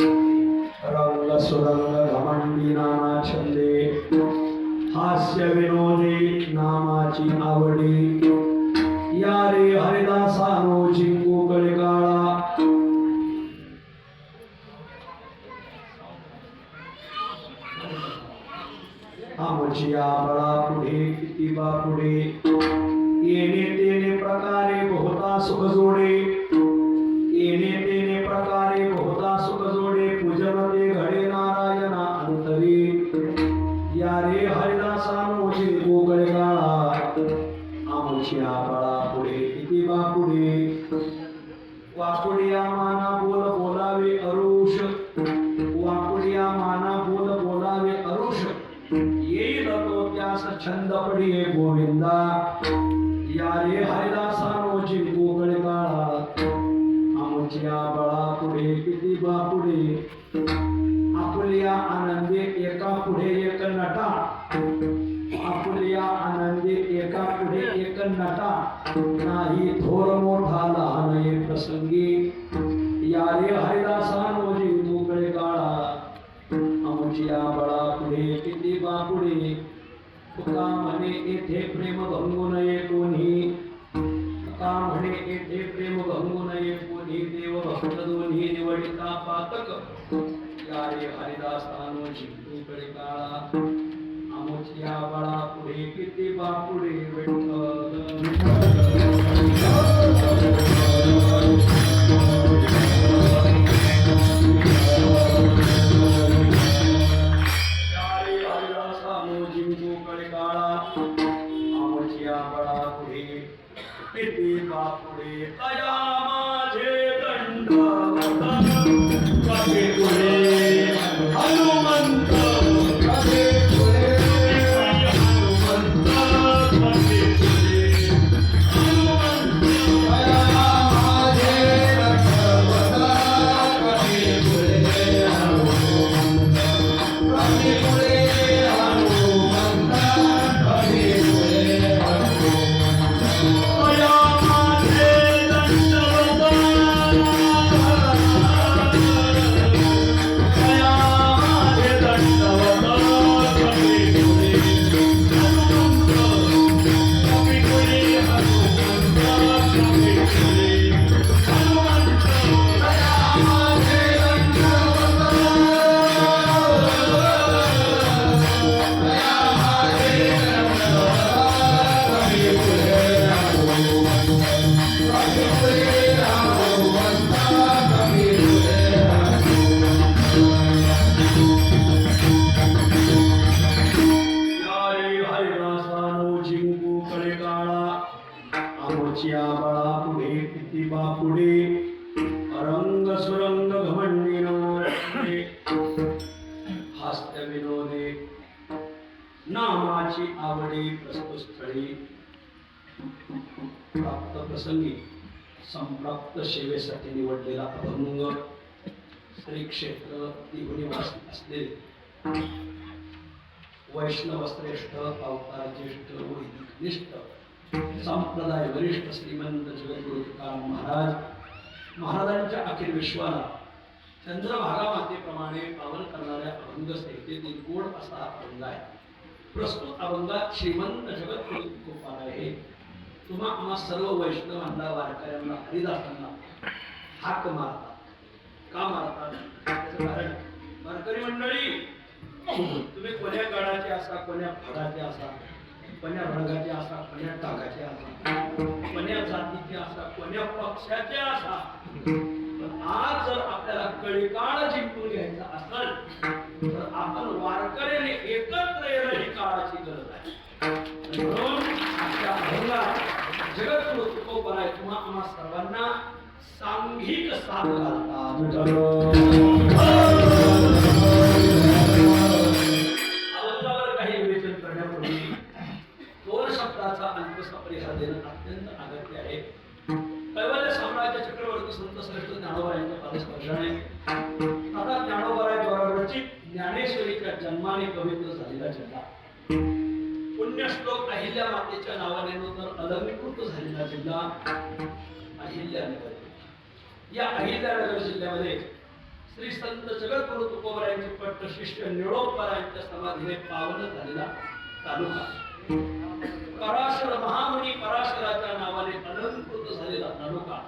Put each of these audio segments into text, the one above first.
रंग सुरंग घमंडी नाना छंदे हास्य विनोदी नामाची आवडी या रे हरिदासानो चिंगू कळकाळा आमची आबळा पुढे किती बा पुढे येणे तेने प्रकारे बहुता सुख जोडे येणे तेने प्रकारे बहुता सुख जोडे पूजन ते घडे नारायणा अंतरी या रे हरिदासानो चिंगू कळकाळा आमची आबळा पुढे किती बा पुढे वाकुडिया माना बोल बोलावे अरुष वाकुडिया माना बोल बोलावे अरुष येईल तो त्यास छंद पडिये गोविंदा या रे हरिदासानो चिंगू कळकाळा आमच्या बळा पुढे किती बा पुढे आपुल्या आनंदे एका पुढे एक नटा आपुल्या आनंदे एका पुढे एक नटा नाही थोर मोठा लहान एक प्रसंगी या रे हरिदासानो चिंगू कळकाळा आमच्या बळा पुढे किती बा पुढे तुका म्हणे येथे प्रेम भंगू नये कोणी तुका म्हणे येथे प्रेम भंगू नये कोणी देव भक्त दोन्ही निवडिता पातक या रे हरिदासानो चिंगू कळकाळा आमच्या बळा पुढे किती बा पुढे किती बापुडे तया माझे दंडवत कसे पुढे हनुमंत कसे पुढे हनुमंत कसे पुढे हनुमंत तया माझे दंडवत कसे पुढे हनुमंत कसे पुढे हनुमंत कसे आमच्या बळा पुढे किती बा पुढे रंग सुरंग घमंडी नामे हास्य विनोदे नामाची आवडी प्रस्तुतस्थळी प्राप्त प्रसंगी संप्राप्त सेवेसाठी निवडलेला अभंग श्री क्षेत्र निवासी असलेले वैष्णव श्रेष्ठ अवतार ज्येष्ठ वैदिक निष्ठ संप्रदाय वरिष्ठ श्रीमंत जगद्गुरु तुकाराम महाराजांच्या अखिल विश्वाला चंद्रभागा मातेप्रमाणे पावन करणाऱ्या अभंग संहितेतील गोड असा अभंग आहे. प्रस्तुत अभंगात श्रीमंत जगद्गुरु तुकोबार आहे. तुम्हा आम्हा सर्व वैष्णवांना वारकऱ्यांना हरिदासांना हाक मारतात. का मारतात? त्याचं कारण वारकरी मंडळी तुम्ही कोण्या गडाचे असा कोण्या फडाचे असा कोण्या रंगाचे असा कोण्या टाकाचे असा कोण्या जातीचे असा कोण्या पक्षाचे असा आज जर आपल्याला कळीकाळ जिंकून घ्यायचा असेल तर आपण वारकऱ्याने एकत्र येणं ही काळाची गरज आहे. म्हणून आपल्या अभंगात जगद्गुरु तुकोबार किंवा आम्हा सर्वांना सांघिक साथ घालतात. अल्पसा परिहार देणं अत्यंत अगत्य आहे. कैवल्य साम्राज्य चक्रवर्ती संत श्रेष्ठ ज्ञानोबा यांच्या पादस्पर्शाने आता ज्ञानोबारायांची ज्ञानेश्वरीच्या जन्माने पवित्र झालेला जिल्हा पुण्यश्लोक अहिल्या मातेच्या नावाने तर अलंकृत झालेला जिल्हा अहिल्यानगर. या अहिल्यानगर जिल्ह्यामध्ये श्री संत जगद्गुरु तुकोबरायांचे पट्ट शिष्य निळोपरायांच्या समाधीने पावन झालेला तालुका. पराशर महामुनी पराशराच्या नावाने अलंकृत झालेला तालुका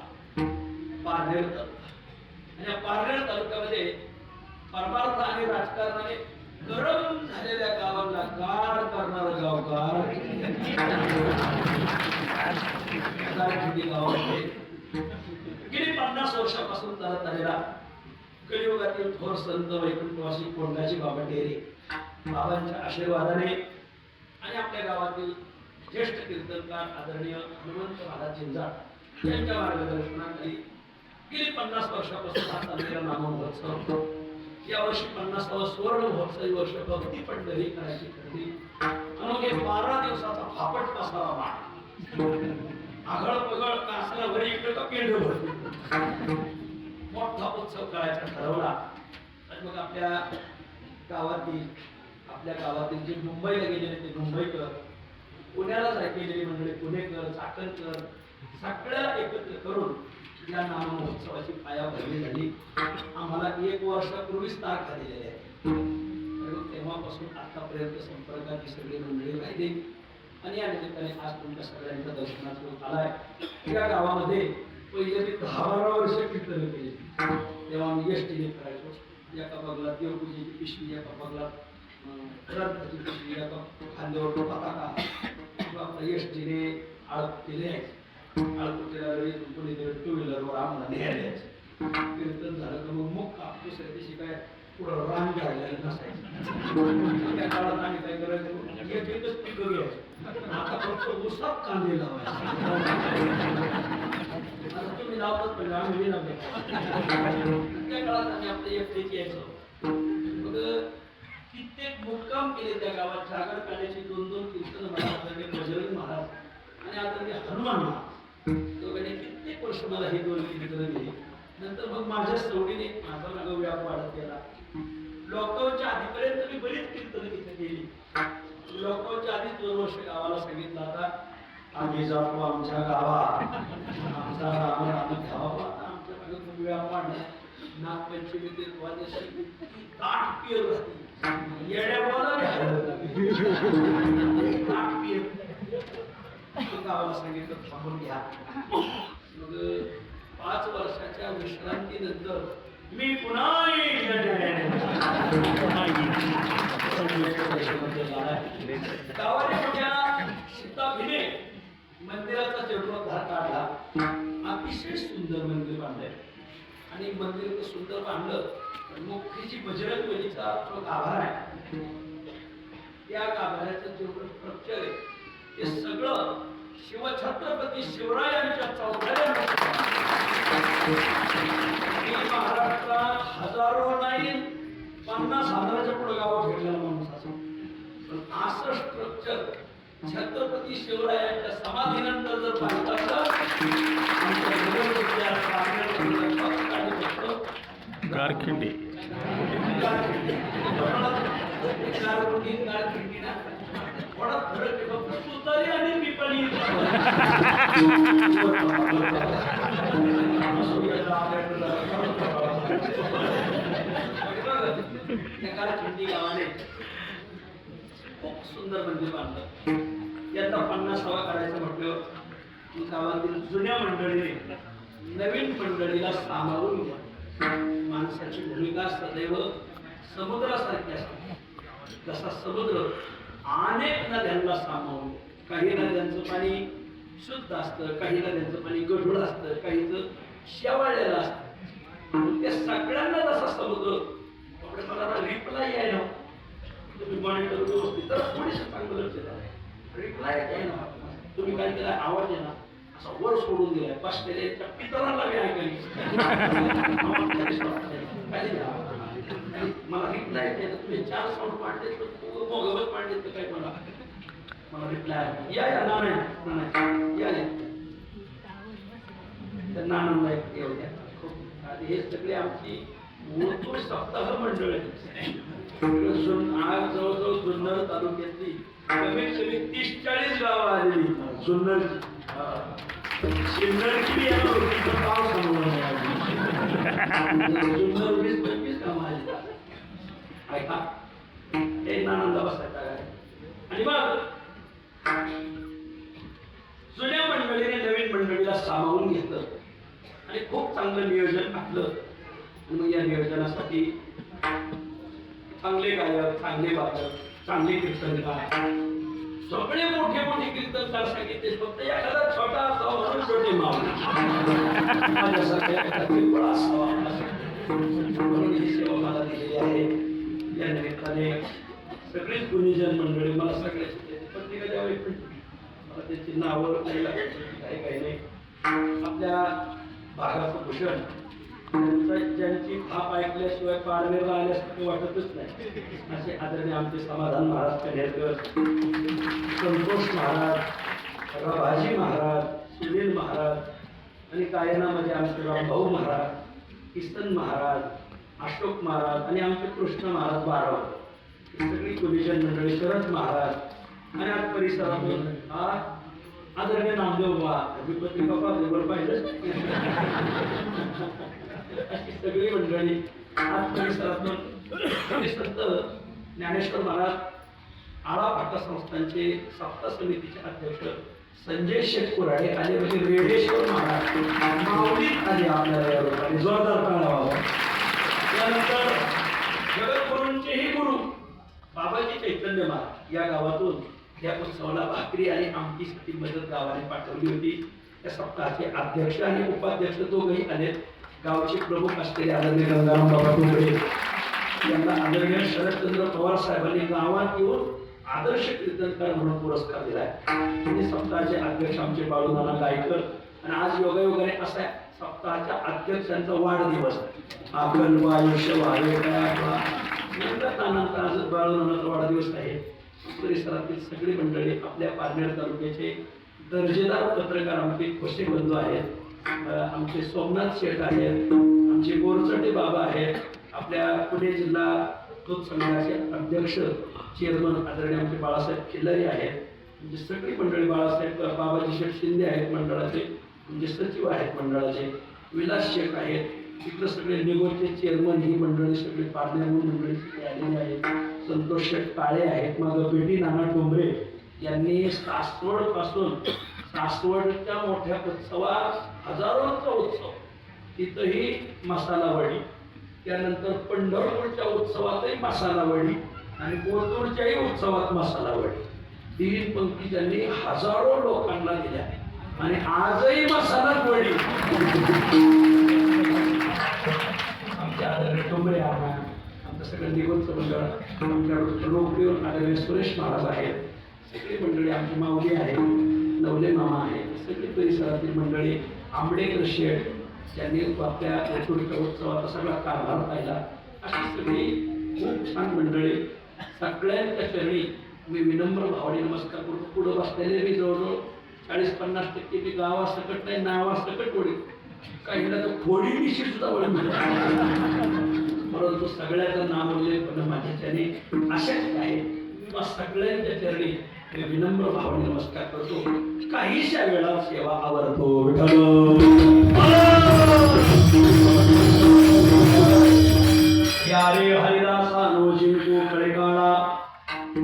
पारनेर तालुका. आणि या पारनेर तालुक्यामध्ये परमार्थ आणि राजकारणाने गरम झालेल्या गावाला गार करणारं गावकार गावामध्ये गेली 50 वर्षापासून चालत आलेला कलियुगातील थोर संत वैकुंठवासी कोंडाजी बाबा टेरे बाबांच्या आशीर्वादाने आणि आपल्या गावातील ज्येष्ठ कीर्तनकार आदरणीय हनुमंत महाराज झिंजाळ यांच्या मार्गदर्शनाखाली गेली 50 वर्षापासून हा चाललेला नाममहोत्सव. यावर्षी 50वा सुवर्ण महोत्सवी वर्ष भक्ती पंढरी करायची ठरली. अनोखे 12 दिवसाचा फापट पसारा माळ आघळ पगळ कासरा वरी इकडे का पेंड मोठा उत्सव करायचा ठरवला. आणि मग आपल्या गावातील जे मुंबईला गेलेले ते मुंबईकर, पुण्याला गेलेली मंडळी पुणेकर, चाकणकर सगळ्या एकत्र करून या नाम महोत्सवाची पायाभरणी झाली. आम्हाला 1 वर्षापूर्वीच ताक झालेली आहे. तेव्हापासून आतापर्यंत संपर्कात ही सगळी मंडळी राहिली. आणि या निमित्ताने आज तुमच्या सगळ्यांच्या दर्शनात योग आलाय. या गावामध्ये पहिले मी 10-12 वर्ष कीर्तन केली. तेव्हा आम्ही एसटीने करायचो. एका बगला देवपूजेची पिशवी, एका बगला ग्रंथाची पिशवी, एका खांद्यावर पताका किंवा एसटीने आळप केले. आळपुटीला कोणीतरी 2 व्हीलरवर आम्हाला न्यायला कीर्तन झालं तर मग दुसऱ्या दिवशी काय पुढं रान काढलेलं नसायचं. त्या काळात आम्ही काय करायचं, एकच पिकं घ्यायचं. आता फक्त उसात कांदे लावायचे. आता तुम्ही लावतात म्हणजे आम्ही लावले. त्या काळात आम्ही आपल्या एकटेच यायचो. मग कित्येक मुक्काम केले त्या गावात. जागर काढायची 2-2 कीर्तन महाराज, बजरंग महाराज आणि आदरणीय हनुमान महाराज दोघांनी कित्येक वर्ष मला ही 2 कीर्तनं दिली. नंतर मग माझ्या सवडीने माझा मागं व्याप वाढत गेला. लॉकडाऊनच्या आधीपर्यंत मी बरीच कीर्तनं तिथे केली. लॉकडाऊनच्या आधी 2 वर्ष गावाला सांगितलं, आता आम्ही जातो आमच्या गावात, आमचा राम घ्यावा. आता आमच्या मागे व्याप वाढला. नागपंचमी द्वादशी ताट पियर राहते, येड्यावाला ताट पियर गावाला सांगितलं थांबून घ्या. मग 5 वर्षाच्या विश्रांतीनंतर मी पुन्हा गावाने मोठ्या सीताभिने मंदिराचा जीर्णोद्धार काढला. अतिशय सुंदर मंदिर बांधलंय. आणि मंदिर सुंदर बांधलं. मुख्यची बजरंगबलीचा जो गाभारा आहे, त्या गाभाऱ्याचं जेवढं स्ट्रक्चर आहे ते सगळं शिवछत्रपती शिवरायांच्या चौथऱ्या. महाराष्ट्रात हजारो नाही 50,000च्या पुढे गाव भेटलेला माणूस असं. पण असं स्ट्रक्चर छत्रपती शिवरायांच्या समाधीनंतर जर पाहिलं तर गारखिंडी थोडा फरक आहे. फक्त सुतारी आणि पिपळी खिंडी गावाने खूप सुंदर मंदिर बांधलं. याचा 50वा करायचं म्हटलं गावातील जुन्या मंडळीने नवीन मंडळीला सामावून घ्या. माणसाची भूमिका सदैव समुद्रासारखी असते. जसा समुद्र अनेक नद्यांना सामावून, काही नद्यांचं पाणी शुद्ध असतं, काही नद्यांचं पाणी गढूळ असतं, काहीच शेवाळलेलं असतं. त्या सगळ्यांना जसा समुद्र मला रिप्लाय यायला तुम्ही मॉनिटर व्यवस्थित तर थोडीशी चांगलं लक्ष द्या. रिप्लाय यायला तुम्ही काय केला, आवाज आहे ना असा वर सोडून दिलाय. बसलेले पितरांना बी ऐकली मला रिप्लाय द्यायला. तुम्ही 4 साऊंड पाडले तर मोगवत पाडले तर काय मला रिप्लाय या नाना या तर नानांना येऊ द्या. हे सगळे आमची मूळतूर सप्ताह मंडळ आहे. आज जवळजवळ जुन्नर तालुक्यातली कमीत कमी 30-40 गावं आलेली. जुन्नरची शिन्नरची जुन्नर 20-25 का हे नानंदा बसायचा आहे. आणि मग जुन्या मंडळीने नवीन मंडळीला सामावून घेतलं आणि खूप चांगलं नियोजन आखलं. आणि मग या नियोजनासाठी चांगले गायक, चांगले वादक, चांगले कीर्तनकार, सगळे मोठे मोठे कीर्तनकार सांगितले. फक्त एखादा छोटा असावा म्हणून छोटे म्हणून ही सेवा मला दिलेली आहे. या निमित्ताने सगळीच गुणीजन मंडळी मला सगळ्याची प्रत्येकाच्या वेळी पण मला त्याची नावं नाही लागत काही नाही. आपल्या भागाचं भूषण ज्यांची थाप ऐकल्याशिवाय पारनेरला आल्यासारखं वाटतच नाही असे आदरणीय आमचे समाधान महाराज कन्हेरकर, संतोष महाराज, रभाजी महाराज, सुनील महाराज आणि गायनामध्ये आमचे रामभाऊ महाराज, किसन महाराज, अशोक महाराज आणि आमचे कृष्ण महाराज बारावत, सगळी कुलीजन मंडळी, शरद महाराज आणि आज परिसरातून आदरणीय नामदेव बाबा पत्रिका पाहिजे पाहिजे अशी सगळी मंडळी आज परिसरातून संत ज्ञानेश्वर महाराज आळा फाटा संस्थांचे सप्ताह समितीचे अध्यक्ष संजय शेठ कुराडे आले म्हणजे रेडेश्वर महाराज माऊलीत आले आपल्याला या लोकांनी जोरदार टाळा. त्यानंतर जगद्गुरूंचेही गुरु बाबाजी चैतन्य महाराज या गावातून या उत्सवाला भाकरी आणि आमटीसाठी मदत गावाने पाठवली होती. त्या सप्ताहाचे अध्यक्ष आणि उपाध्यक्ष दोघंही आले. गावचे प्रमुख असलेले आदरणीय गंगाराम बाबा टोपरे यांना आदरणीय शरदचंद्र पवार साहेबांनी गावात येऊन आदर्श कीर्तनकार म्हणून पुरस्कार दिलाय. म्हणजे सप्ताहाचे अध्यक्ष आमचे बाळूनाना गायकर आणि आज योगायोगाने असा सप्ताहाच्या अध्यक्षांचा वाढदिवस आपण आयुष्य व्हावे आज बाळूनानाचा वाढदिवस आहे. परिसरातील सगळी मंडळी आपल्या पारनेर तालुक्याचे दर्जेदार पत्रकार आमचे खोसे बंधू आहेत. आमचे सोमनाथ शेठ आहेत, आमचे बोरचटे बाबा आहेत, आपल्या पुणे जिल्हा दूध संघाचे अध्यक्ष चेअरमन आदरणीय आमचे बाळासाहेब खिल्लारी आहेत. म्हणजे सगळी मंडळी, बाळासाहेब बाबाजी शेठ शिंदे आहेत मंडळाचे, म्हणजे सचिव आहेत मंडळाचे, विलास शेठ आहेत, तिकडे सगळे निगोचे चेअरमन ही मंडळी सगळी पारनेरहून मंडळी सगळी आलेली आहेत. संतोष शेठ काळे आहेत. मग पेटी नाना डोंबरे यांनी सासवड पासून सासवडच्या मोठ्या उत्सवात हजारोंचा उत्सव तिथंही मसाला वडी, त्यानंतर पंढरपूरच्या उत्सवातही मसाला वडी आणि कोथरूडच्याही उत्सवात मसाला वडी, 3 पंक्ती त्यांनी हजारो लोकांना दिल्या आणि आजही मसाला वडी आमच्या आदरणीय डोंबरे आमचं सगळं निगोचं मंडळ, आमच्या लोकप्रिय आदरणीय सुरेश महाराज आहेत, सगळी मंडळी आमची माऊली आहे, नवले मामा आहे, सगळी परिसरातील मंडळी, आंबडेकर शेठ ज्यांनी आपल्या उत्सवाचा सगळा कारभार पाहिला, अशी सगळी खूप छान मंडळी. सगळ्यांच्या चरणी मी विनम्र भावने नमस्कार करतो. पुढं बसलेले मी जवळजवळ 40-50% मी गावासकट नाही नावासकट वडी, काहींना तर खोडी दिशी सुद्धा वडी परंतु सगळ्याचं नाम उल्लेख करणं माझ्याच्याने अशक्य आहे. किंवा सगळ्यांच्या चरणी मी विनम्र भावने नमस्कार करतो. काहीशा वेळा सेवा आवडतो. यारे हरिदासा नो जिंकू कळेकाळा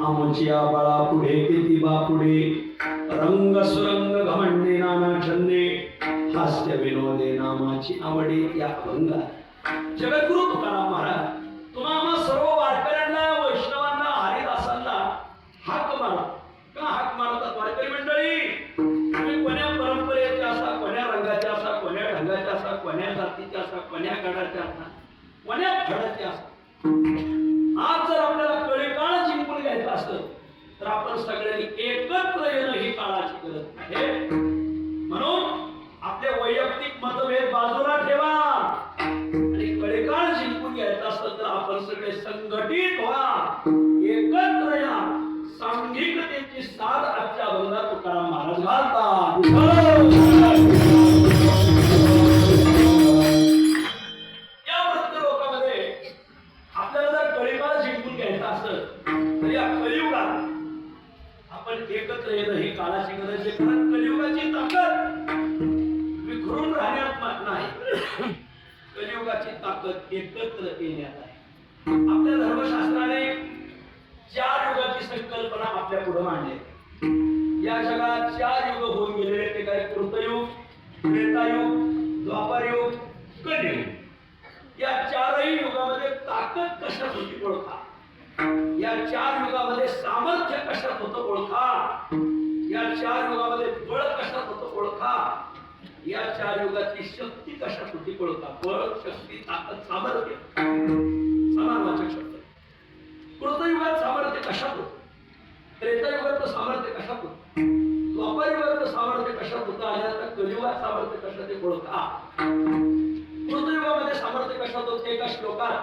आमच्या बाळा पुढे किती बा पुढे रंग सुरंग घमंडे नाना छंदे हास्य विनोदे नामाची आवडे या अभंगा. जगद्गुरु तुकाराम महाराज तुम्हा सर्व वारकऱ्यांना, वैष्णवांना, हरिदासांना हाक मारा. का हाक मारतात वारकरी मंडळी? तुम्ही कोण्या परंपरेचे असा, कोण्या रंगाचे असा, कोण्या ढंगाचे असा, कोण्या जातीचे असा, कोण्या गडाचे असा, कोण्या फळाचे असा, आज जर आपल्याला कळेकाळ जिंकून घ्यायचं असतं तर आपण सगळ्यांनी एकत्र येणं ही काळाची गरज आहे. म्हणून आपले वैयक्तिक मतभेद बाजूला ठेवा आणि कळेकाळ जिंकून घ्यायचं असतं तर आपण सगळे संघटित व्हा, एकत्र या. सांघिकतेची साथ आजच्या अभंगात तुकाराम महाराज घालतात. या वृत्तलोकामध्ये आपल्याला जर कळेकाळ जिंकून घ्यायचं असेल तर या कलियुगात आपण एकत्र येणं ही काळाची गरज आहे. कारण कलियुगाची ताकद विखरून राहण्यात नाही, कलियुगाची ताकद एकत्र येण्यात आहे. आपल्या धर्मशास्त्राने या जगात 4 युग होऊन गेलेले ते काय कृतयुग, त्रेतायुग, द्वापारयुग, कलियुग। या 4ही युगामध्ये ताकद कशात होती ओळखा। या 4 युगामध्ये सामर्थ्य कशात होतं ओळखा। या 4 युगामध्ये बळ कशात होतं ओळखा। या 4 युगाची शक्ती कशात होती ओळखा। बळ, शक्ती, ताकद, सामर्थ्य समानवाचक शब्द। कृतयुगात सामर्थ्य कशात होतं, त्रेतायुगात सामर्थ्य कशात होतं, द्वापारयुगात सामर्थ्य कशात होतं आणि आता कलियुगात सामर्थ्य कशात ते ओळखा। कृतयुगामध्ये सामर्थ्य कशात होतं एका श्लोकात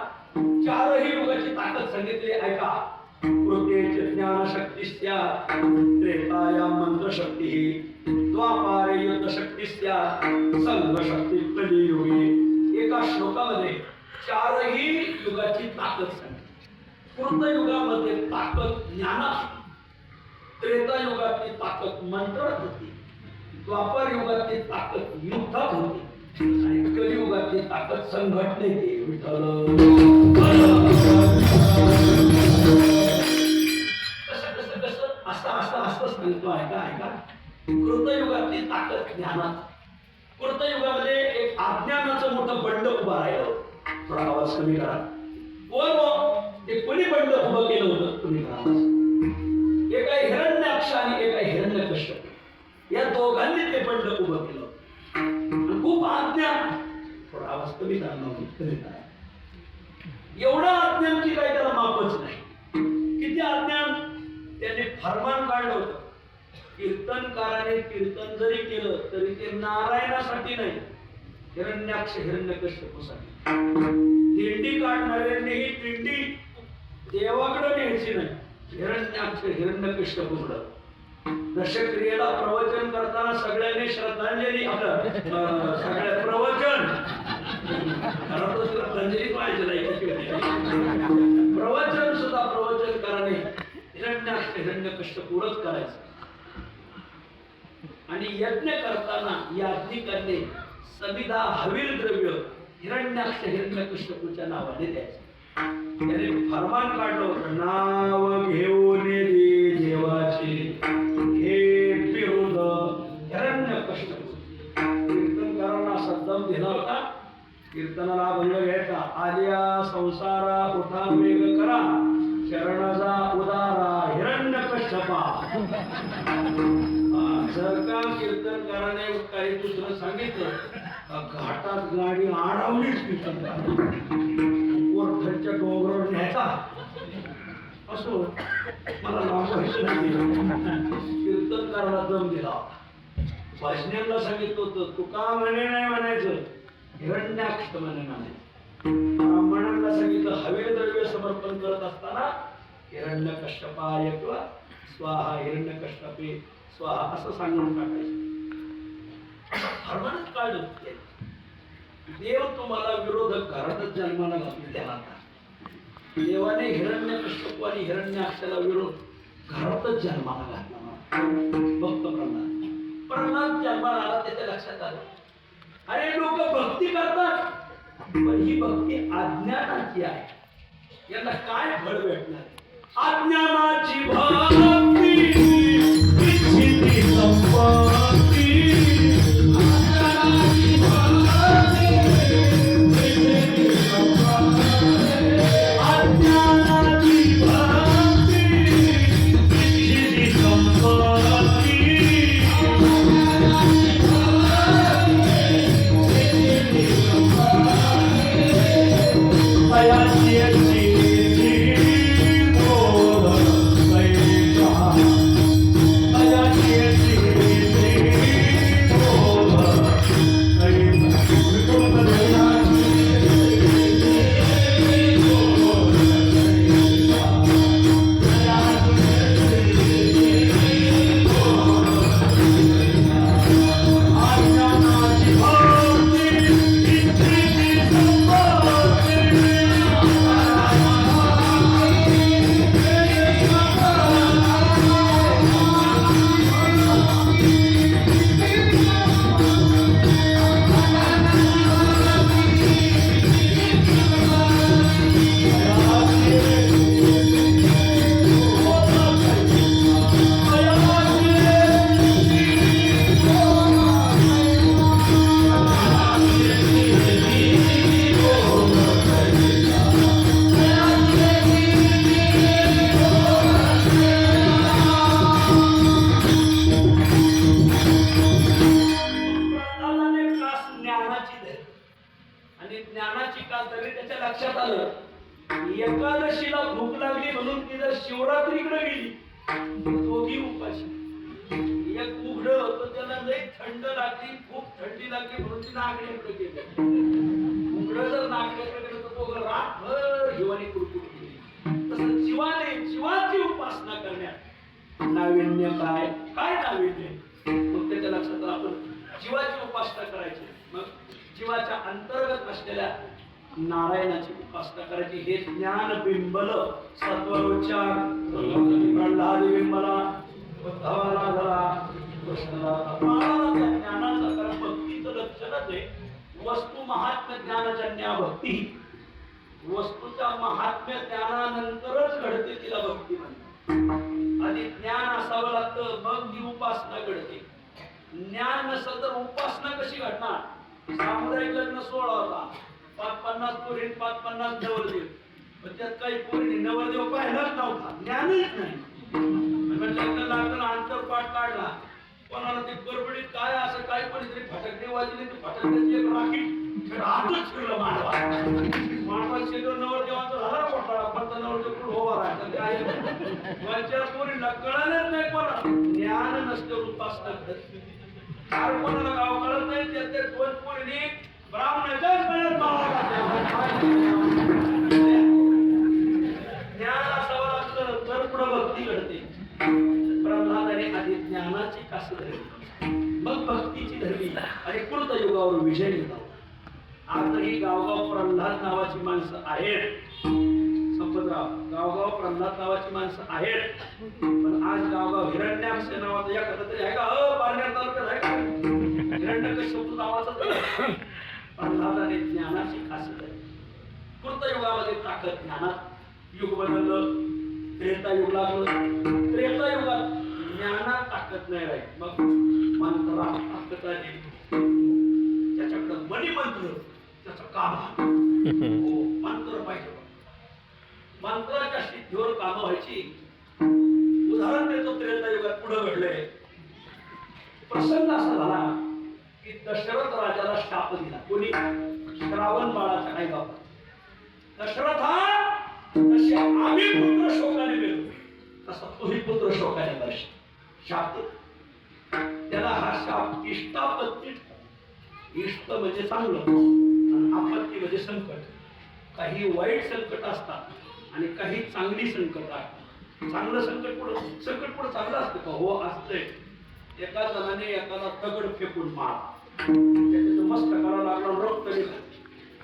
4ही युगाची ताकद सांगितली ऐका। कृतेच ज्ञानशक्तिस्या त्रेताया मंत्रशक्तिः द्वापारे युद्धशक्तिस्या संघशक्ती कलियुगे। एका श्लोकामध्ये 4ही युगाची ताकद सांगितली। कृतयुगामध्ये ताकद ज्ञानात, त्रेतायुगातली ताकद मंत्रात होती, द्वापार युगातली ताकद युद्धात होती आणि कलियुगातली ताकद संघटनेत आहे। असं सांगतो ऐका ऐका। कृतयुगातली ताकद ज्ञानात, कृतयुगामध्ये एक अज्ञानाचं मोठं बंड उभं राहिलं। थोडा आवाज कमी करा। कोण ते कोणी बंड उभं केलं होतं तुम्ही करा। एका हिरण्याक्ष आणि एका हिरण्यकश्यप या दोघांनी ते बंड उभं केलं। खूप अज्ञान, थोडा आवाज कमी करा। एवढा अज्ञान की काही त्याला मापच नाही। किती अज्ञान, त्याने फरमान काढलं होतं कीर्तनकाराने कीर्तन जरी केलं तरी ते नारायणासाठी नाही, हिरण्याक्ष हिरण्यकश्यपासाठी। दिंडी काढणाऱ्यांनी ही दिंडी देवाकडे न्यायची नाही, हिरण्याक्ष हिरण्यकश्यपाकडे। दशक्रियेला प्रवचन करताना सगळ्यांनी श्रद्धांजली आपलं सगळ्या प्रवचन श्रद्धांजली पाहिजे नाही, प्रवचन सुद्धा प्रवचन कराने हिरण्याक्ष हिरण्यकश्यपूरच करायचं। आणि यज्ञ करताना याज्ञिकांनी समिधा हवील द्रव्य हिरण्याक्ष हिरण्यकश्यपूच्या नावाने द्यायचं। त्याने फरमान काढलं होतं नाव घेऊन देवाचे हे विरोध हिरण्यकश्यपू। कीर्तनकारांना असा दम दिला होता, कीर्तनाला भंग घ्यायचा। आलिया संसारा उठा वेग करा, शरणजा उदारा हिरण्यकश्यपा। जर का कीर्तनकाराने काही दुसरं सांगितलं घाटात गाडी अडवलीच वरच्या डोंगरावर न्यायचा असो मला लांबवायचं नाही। कीर्तनकाराला दम दिला। भजन्यांना सांगितलं होतं तुका म्हणे नाही म्हणायचं, हिरण्याक्ष म्हणे म्हणायचं। ब्राह्मणांना सांगितलं हवे द्रव्य समर्पण करत असताना हिरण्यकश्यपाय किंवा स्वाहा हिरण्यकश्यपे स्वाहा असं सांगून टाकायचं। फरमानच काढलं देव तुम्हाला विरोधक घरातच जन्माला घातले त्याला। देवाने हिरण्यकश्यप आणि हिरण्याक्षाला विरोध घरातच जन्माला घातला। भक्त प्रल्हाद जन्माला आला त्याच्या लक्षात आलं अरे लोक भक्ती करतात पण ही भक्ती अज्ञानाची आहे, यांना काय फळ भेटणार। अज्ञानाची भक्ती इच्छिती संपत्ती, एकादशीला भूक लागली म्हणून ती जर शिवरात्रीकडे गेली दोघी उपाशी. एक उघड होतं त्याला लई थंड लागली, खूप थंडी लागली म्हणून ती नागड्याकडे गेली. उघड जर नागड्याकडे गेलं तर तो रातभर जीवाने कुरकुर केली. तसं जीवाची उपासना करण्यात नाविन्य काय काय नाविन्य मग त्याच्या लक्षात आपण जीवाची उपासना करायची. मग जीवाच्या अंतर्गत असलेल्या नारायणाची उपासना करायची. हे ज्ञान बिंबल सत्वरोच्चार प्रल्हाद बिंबला उद्धवाला धरा कृष्णाला ज्ञानाचा कारण भक्तीचं लक्षणच आहे. वस्तू महात्म्य ज्ञानजन्या भक्ती. वस्तूच्या महात्म्य ज्ञानानंतरच घडते तिला भक्ती म्हणतात. आणि ज्ञान असावं लागतं मग ती उपासना घडते. ज्ञान नसेल तर उपासना कशी घडणार? सामुदायिक लग्न 16 होता, 50 पोरी 50 नवरदेव, पण त्यात काही पोरी नवरदेव पाहिलाच नव्हता, ज्ञानच नाही. लग्न लागलं अंतरपाठ काढला, कोणाला ते गडबडीत काय असं काय कोणीतरी फटकणे वाजले, ते फटकण्याची एक राखी हातच फिरलं मांडवा शिरलं. नवरदेवांचा झाला मोठा पण नवरदेव पुढे उभा राहायचा. पोरीला कळालंच नाही कोणा ज्ञान नसतं उपासना घडत. चार कोणाला गाव कळत नाही त्या दोन पोरीने ब्राह्मणाच्याच गळ्यात ज्ञान असावं लागतं तर पुढे भक्ती घडते. प्रल्हादाने आधी ज्ञानाची कास धरली, मग भक्तीची धरली आणि कृत युगावर विजय घेतला. आजही गावगाव प्रल्हाद नावाची माणसं आहेत. संपतराव, गावगाव प्रल्हाद नावाची माणसं आहेत, पण आज गावगाव हिरण्याक्ष नावाचा एखादा तरी आहे का? पारनेर तालुक्यात आहे का हिरण्यकश्यप नावाचा? प्रल्हादाने ज्ञानाची खास धरली. कृत युगामध्ये ताकद ज्ञानात. युग बदललं, त्रेता युग लागलं. त्रेता युगात ज्ञानात ताकद नाही राहील, मग मंत्रात ताकद आली. त्याच्याकडे मणिमंत्र त्याचं काम हो मंत्र पाहिजे. मंत्राच्या सिद्धीवर कामं व्हायची. उदाहरण देतो, त्रेता युगात पुढे घडलंय. प्रसंग असा झाला की दशरथ राजाला शाप दिला. कोणी? श्रावण बाळाच्या आई बाबा. दशरथ हा तसे आम्ही पुत्र शोकाने गेलो तसा तोही पुत्र शोकाने वर्ष शाप दिला. त्याला हा शाप इष्टापत्ती. इष्ट म्हणजे चांगलं आणि आपत्ती म्हणजे संकट. काही वाईट संकट असतात आणि काही चांगली संकट असतात. चांगलं संकट पुढे चांगलं असतं का? हो असतंय. एका जणाने एखादा दगड फेकून मार, त्याचं मस्तकाला लागला, रक्त निघालं,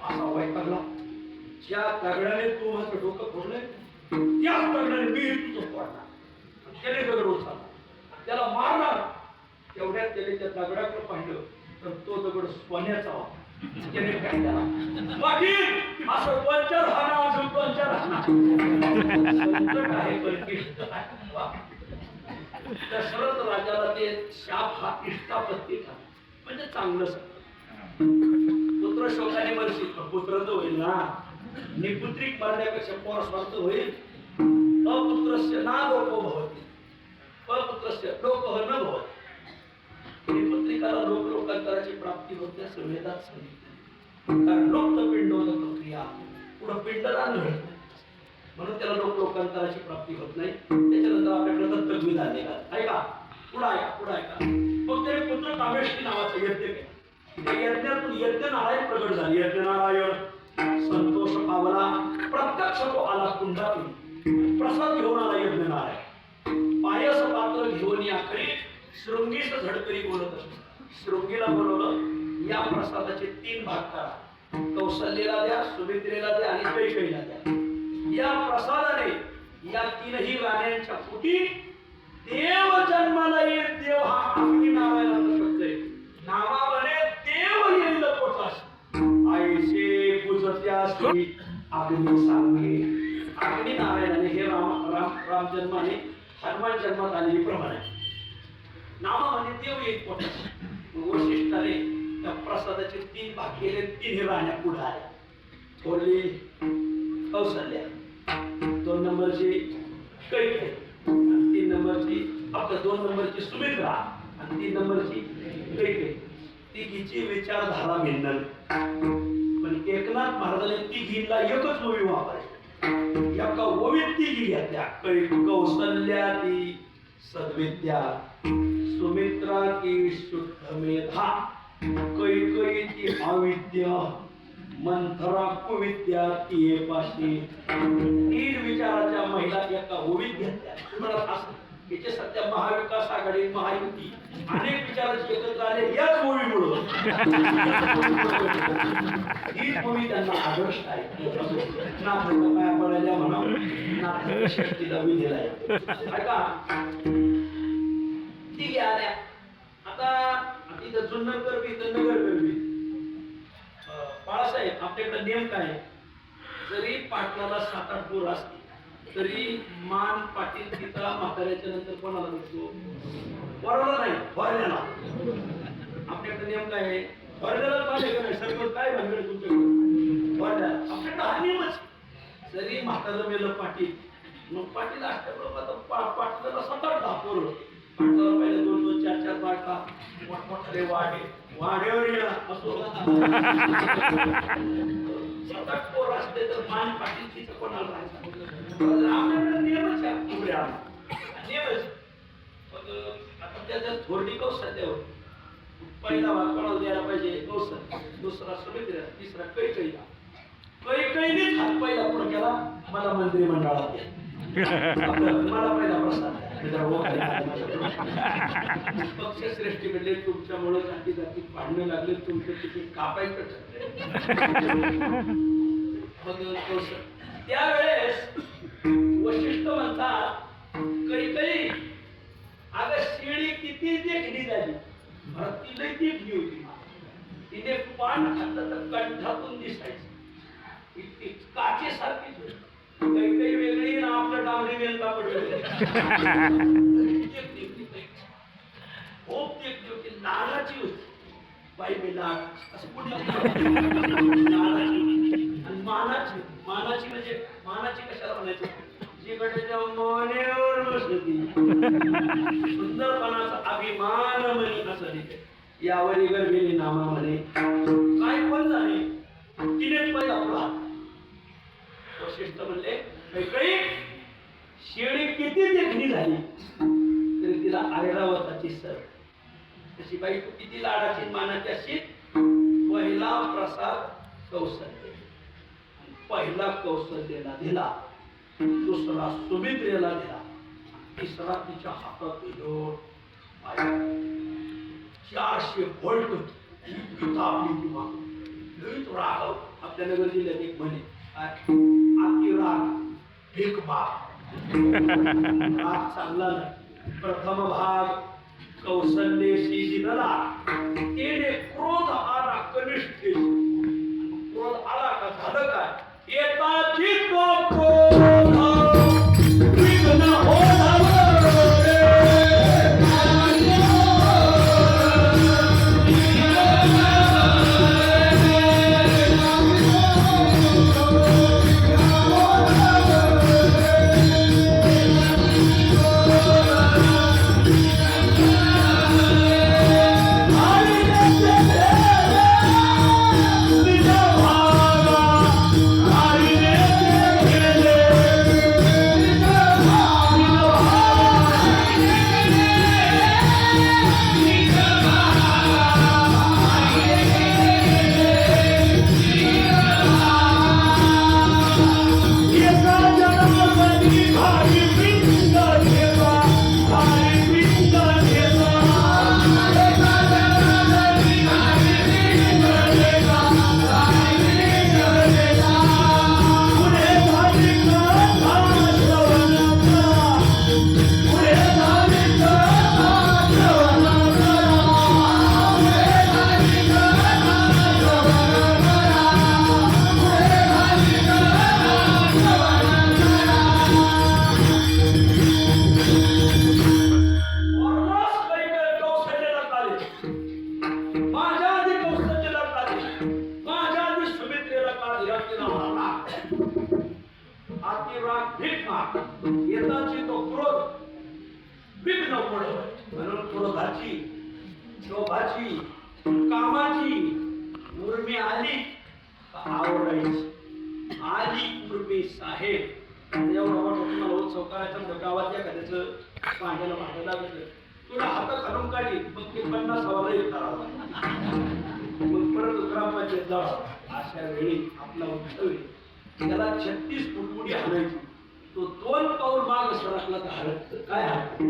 असा वाईट लागला. ज्या दगडाने तू माझं डोकं फोडलंय त्याच दगडाने मी तुझं फोडणार. त्याने दगड उचलला, त्याला मारणार. तेवढ्यात त्याने त्या दगडाकडे पाहिलं तर तो दगड सोन्याचा होता. त्याने फेकला. बाकी असं 2-4 हाना, अजून 2-4 हाना. संकट आहे पण इष्ट आहे. दशरथ राजाला ते शाप हा इष्टापत्ती का म्हणजे चांगलं संकट. पुत्र शोकाने वर्षी पुत्र तर होईल ना. निपुत्रिक मरण्यापेक्षा पोर स्वार्थ होईल. अपुत्रस्य ना लोको भवति, अपुत्रस्य लोकः न भवति. निपुत्रिकाला लोकांतराची प्राप्ती होते असं वेदात सांगितलं. कारण लोकपिंडोदक क्रिया पुढे पिंडदान घडत नाही म्हणून त्याला लोकांतराची प्राप्ती होत नाही. त्याच्यानंतर आपल्याकडे दत्तक विधान आहे का? पुढे आहे का? मग त्याने पुत्र कामेष्टी नावाचं यज्ञ केलं. यज्ञातून यज्ञ नारायण प्रगट झाले. यज्ञ नारायण संतोष पावला. प्रत्यक्ष तो आला कुंडातून, प्रसाद घेऊन आला यज्ञ नारायण. पायस पात्र घेऊन याकडे शृंगीच झडकरी बोलत असतो. शृंगीला बोलवलं, या प्रसादाचे 3 भाग करा. कौशल्येला द्या, सुमित्रेला द्या आणि कैकेयीला द्या. या प्रसादाने या 3ही राण्यांच्या पोटी देव जन्माला येईल. देव हा अग्नी नारायणाचा शब्द आहे. नावाने देव येईल पोटास. आईचे पूजत्यासी अग्नी सांगे. अग्नी नारायणाने हे राम जन्माने हनुमान जन्मात आलेली प्रमाण आहे. नावाने देव येईल पोटास. वशिष्ठाने त्या प्रसादाचे 3 भाग केले. 3 राण्या पुढे आल्या. थोरली कौशल्या, 2 नंबरची कैकेयी, 3 नंबरची 2 नंबरची सुमित्रा आणि 3 नंबरची कैकेयी. तिघीची विचारधारा भिन्न. पण एकनाथ महाराजांनी तिघींना एकच मूवी वापरली. तिघी घेतल्या कौसल्या ती सद्विद्या सुमित्रा की शुद्ध मेधा कैकयी ती अविद्या मंथरा कुविद्या ती पाशी 3 विचाराच्या महिला एका ओळीत घेतल्या. तुम्हाला असं याचे सध्या महाविकास आघाडी महायुती अनेक विचाराचे एकत्र आले याच ओळीमुळं हीच ओळी त्यांना आदर्श आहे. नाथांना पाया पडायला म्हणा नाथांच्या शक्तीला विधेला ऐका ती आल्या. आता तिथं जुन्नर करवी तर नगर करवी बाळासाहेब आपल्याकडे नेम काय जरी पाटलाला 7-8 पोर असतील तरी मान पाटील तिथं म्हाताऱ्याच्या नंतर कोणाला भेटतो वरवला नाही वरल्याला. आपल्याकडे नेम काय आहे वरल्याला पाहिजे का नाही सर्व काय भानगड तुमच्याकडे वरल्याला आपल्याकडे हा नियमच. जरी म्हातारं मेलं पाटील मग पाटील असल्याबरोबर पाटलाला 7-8 पोर पाटलाला पहिले 2-2 4-4 बायका मोठमोठाले वाड्यावर येणार असो 7-8 पोर असते तर मान पाटील तिथं कोणाला राहायचं आपल्याकडे नियमच आहे पुढे नियमच. मग आता त्याच्यात थोरडी कौशल्यावर पहिला भाग कोणाला द्यायला पाहिजे कौशल दुसरा सुमित्रा तिसरा कैकयीला. कैकयीनेच हात पहिला पुढे केला मला मंत्रिमंडळात घ्या मला पहिला प्रस्ताव पक्षश्रेष्ठीकडे तुमच्यामुळे जाती जातीत भांडणं लागले तुमचं तिकीट कापायचं त्यावेळेस वशिष्ठ म्हणतात कैकयी अगं शिळी किती देखणी झाली ती लई देखणी होती. तिने पान खाल्लं तर कंठातून दिसायचं इतकी काचेसारखीच होती. कैकयी वेगळी ना आपलं डांगरी वेलता पडलं खूप देखणी होती नानाची होती बाई मी नाग असं कुठे आणि मानाची म्हणजे मानाची कशाला म्हणायचं जी गटाच्या मानेवर बसली सुंदरपणाचा अभिमान म्हणे असं लिहिते. यावरी गर्भिणी नामा म्हणे काय पण झाले तिने पहिला आपला वशिष्ठ म्हणले कैकयी शेळी किती देखणी झाली तरी तिला ऐरावताची सर तशी बाई तू किती लाडाची मानाची अशी पहिला प्रसाद कौशल्य पहिला कौशल्याला दिला दुसरा सुमित्रेला दिला तिसरा तिच्या हातात दिलो 400 व्होल्ट आपली किंवा लईच राग आपल्या नगर जिल्ह्यात एक म्हणे आती राग एक बाग राग चांगला नाही. प्रथम भाग कौशल्यशी दिला तेने क्रोध आला कनिष्ठे क्रोध आला का झालं काय येताची तो क्रोध विघ्न होणार येताची तो क्रोध विघ्न पडत म्हणून क्रोधाची शोभाची कामाची उर्मी आली आवडायची आली उर्मी साहेब एवढा चौकाराच्या गावात एखाद्याचं भांड्याला भांडं लागलं तुला हात घालून काढली मग ते 50 हवाला करावं मग परत ग्रामपंचायत जावं अशा वेळी आपला उत्सव त्याला 36 फूट उडी हाणायची तो 2 पाऊल माग सरकला तर हरत काय हरत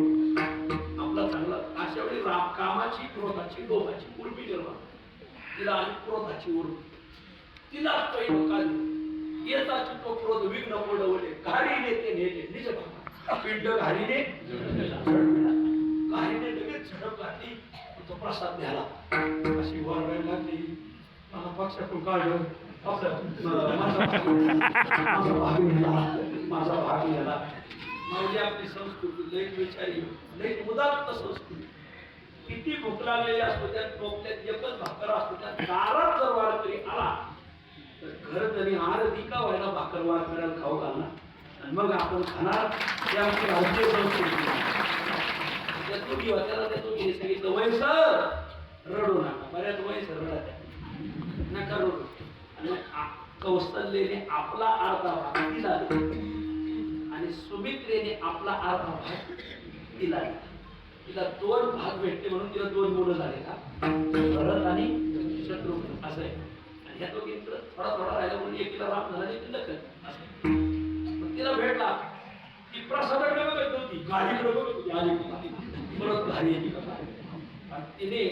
आपला चांगला अशा वेळी कामाची क्रोधाची लोभाची उर्मी निर्माण तिला आणि क्रोधाची उर्मी तिला पहिलं काढली येताची तो क्रोध विघ्न पडवले घारीने ते नेले निज पिंड घारीने घारीने लगेच झडप घातली तो प्रसाद द्याला अशी वरडायला लागली मला पक्षातून काढलं माझा भाग नेला म्हणजे आपली संस्कृती लई विचारी लई उदात्त संस्कृती किती भूक लागलेली असतो त्या टोपल्यात एकच भाकर असतो त्या दारात जर वारकरी आला तर घर तरी आरती का व्हायला भाकर वारकऱ्याला खाऊ घालणार आणि मग आपण खाणार ते आमची राज्य संस्कृती त्यातून त्याला त्यातून सांगितलं वयसर रडू नका बऱ्याच वयसर रडा नका रडू आणि कौशल्याने आपला अर्धा भाग दिला आणि सुमित्रेने आपला अर्धा भाग दिला तिला 2 भाग भेटले म्हणून तिला 2 मुलं झाले का भरत आणि शत्रुघ्न असं आहे आणि ह्या दोघींकडे थोडा थोडा राहिला म्हणून एकीला राम झाला तिला मग तिला भेटला ती प्रसादाकडे बघत नव्हती गाडीकडे बघत होती आली परत घारी येते का आणि तिने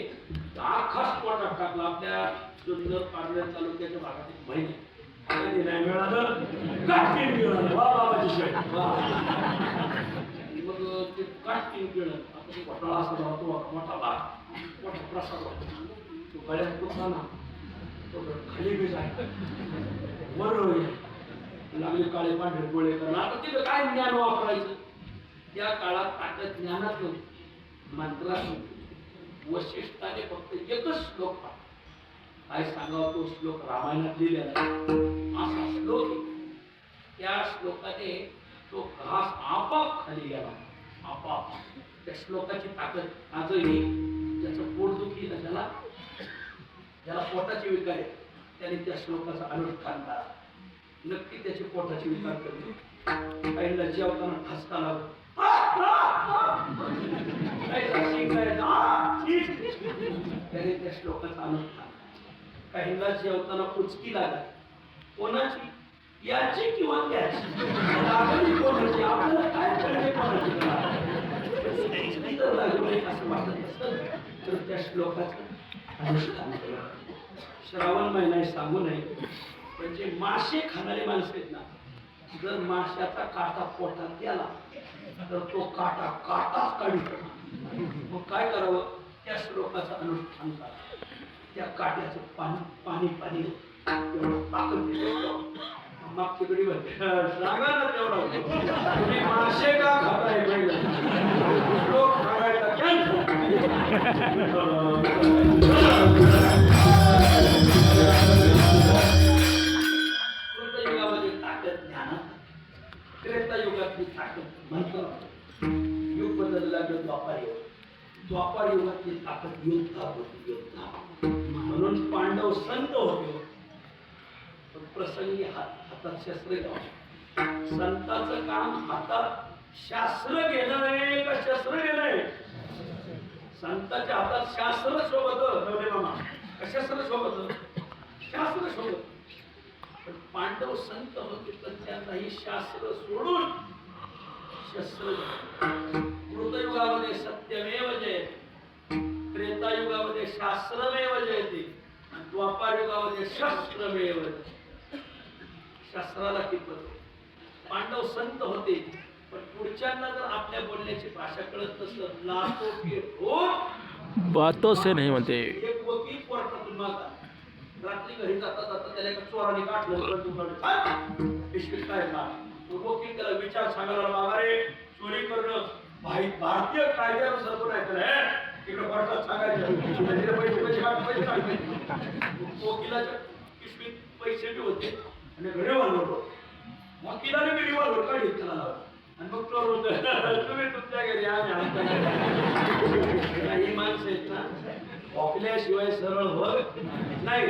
आखास पोटात टाकला आपल्या सुंदर पाडव्या तालुक्याच्या भागात एक महिने नाही मिळालं काटकीन मिळालं वा बाबाची शेट मग ते काटकीन केलं आता तो घोटाळा असा राहतो मोठा भाग मोठा प्रसाद होता तो गळ्यात कुठला ना तो खाली बी जाय वर लागले काळे पांढरे गोळे करणं आता तिथं काय ज्ञान वापरायचं त्या काळात आता ज्ञानात मंत्रात वशिष्ठाने फक्त एकच श्लोक पाहिला काय सांगावं तो श्लोक रामायणात लिहिलेला असा श्लोक त्या श्लोकाने तो घास आपाप खाली गेला आपाप त्या श्लोकाची ताकद आजही ज्याचं पोट दुखी ना ज्याला पोटाची विकार आहे त्याने त्या श्लोकाचा अनुष्ठान करा नक्की त्याची पोटाची विकार करते काहींना जेवताना ठसका लागतो त्याने त्या श्लोकाचा अनुष्ठान काहींना जेवताना कुचकी लागत कोणाची याची किंवा त्याची कोणाची आपल्याला काय करणे कोणाची असं वाटत असतं तर त्या श्लोकाचं अनुष्ठान केलं श्रावण महिना सांगू नये म्हणजे मासे खाणारे माणसं आहेत ना जर माशाचा काटा पोटात गेला तर तो काटा काढू मग काय करावं त्या श्लोकाचं अनुष्ठान करा त्या काट्याचं पाणी मागची गडी सांगा ना तेवढा तुम्ही मासे का खाताय श्लोक युगामध्ये ताकद ज्ञानात त्रेतायुगातली ताकद मंत्र युग बदलला द्वापार युगातली ताकद योद्धा होती योद्धा म्हणून पांडव संत होते प्रसंगी हातात शस्त्र घ्यावं संताचं काम हातात शास्त्र घेणं का शस्त्र घेणं संताच्या हातात शास्त्र शोभत नवले मामा शस्त्र शोभत शास्त्र शोभत पण पांडव संत होते तर त्यांनाही शास्त्र सोडून शस्त्र कृतयुगामध्ये सत्यमेव जयते त्रेतायुगामध्ये शास्त्रमेव जयते आणि द्वापार युगामध्ये शस्त्रमेव शस्त्राला किंमत पांडव संत होते पण पुढच्यांना जर आपल्या बोलण्याची भाषा कळत नसलं लाखो के हो बातों से नहीं म्हणते एक वकील कोर्टातून मागा रात्री घरी जाता जाता त्याला एका चोराने काढलं पिशवीत काय का वकील त्याला विचार सांगायला मागा रे चोरी करणं भारतीय कायद्यानुसार पण ऐकलं तिकडे कोर्टात सांगायचं वकिलाच्या पिशवीत पैसे बी होते आणि घरी वाढलो वकिलाने मी रिव्हॉल्वर काढली त्याला आणि मग चोर होत तुम्ही तुमच्या घरी ही माणसं आहेत ना वकिल्याशिवाय सरळ होत नाही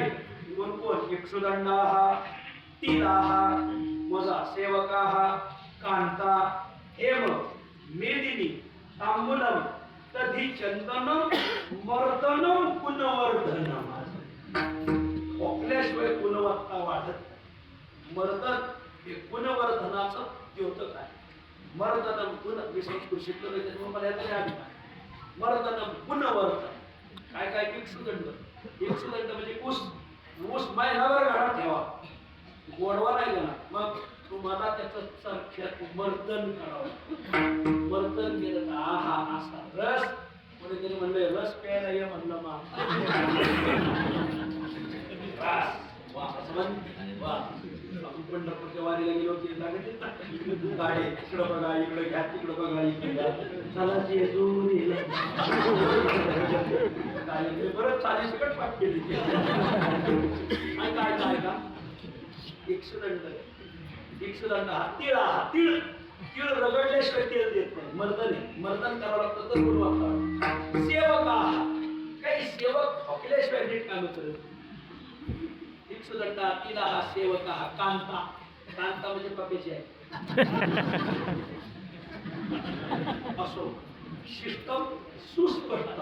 कोण कोण इक्षुदंडा टीला मोजा सेवका कांता हेम मेदिनी तांबूलम तधी चंदनम मर्दनम पुनवर्धनम. खोकल्याशिवाय गुणवत्ता वाढत नाही. मर्दन हे गुणवर्धनाचं द्योतक आहे. मर्दनम गुण मी संस्कृत शिकलो नाही त्याच्यामुळे मला यातरी आली. मर्दनम गुणवर्धन काय काय इक्सुदंड. इक्सुदंड म्हणजे ऊस. ऊस महिनाभर घरात ठेवा, गोडवा नाही गेला, मग तुम्हाला त्याचं साक्षात मर्दन करावं. मर्दन केलं तर आहा असा रस. कोणीतरी म्हणले रस प्यायला ये म्हणलं मा आपण पंढरपूरच्या वारीला गेलो की गाडी इकडं बघा इकडं घ्या तिकडं बघा इकडे घ्या चला बरं 40 कट पाठ केली. काय काय का इक्सुदंड हा तिळ. हा तीळ तीळ रगडल्याशिवाय तेल देत नाही. मर्दन करावं लागतं तर गुण वापरावं. सेवक काही सेवक ठोकल्याशिवाय नीट काम करत. इक्सुदंड तिळ हा सेवक हा कांता. कांता म्हणजे पप्याची आहे. असो शिष्टम सुस्पष्ट.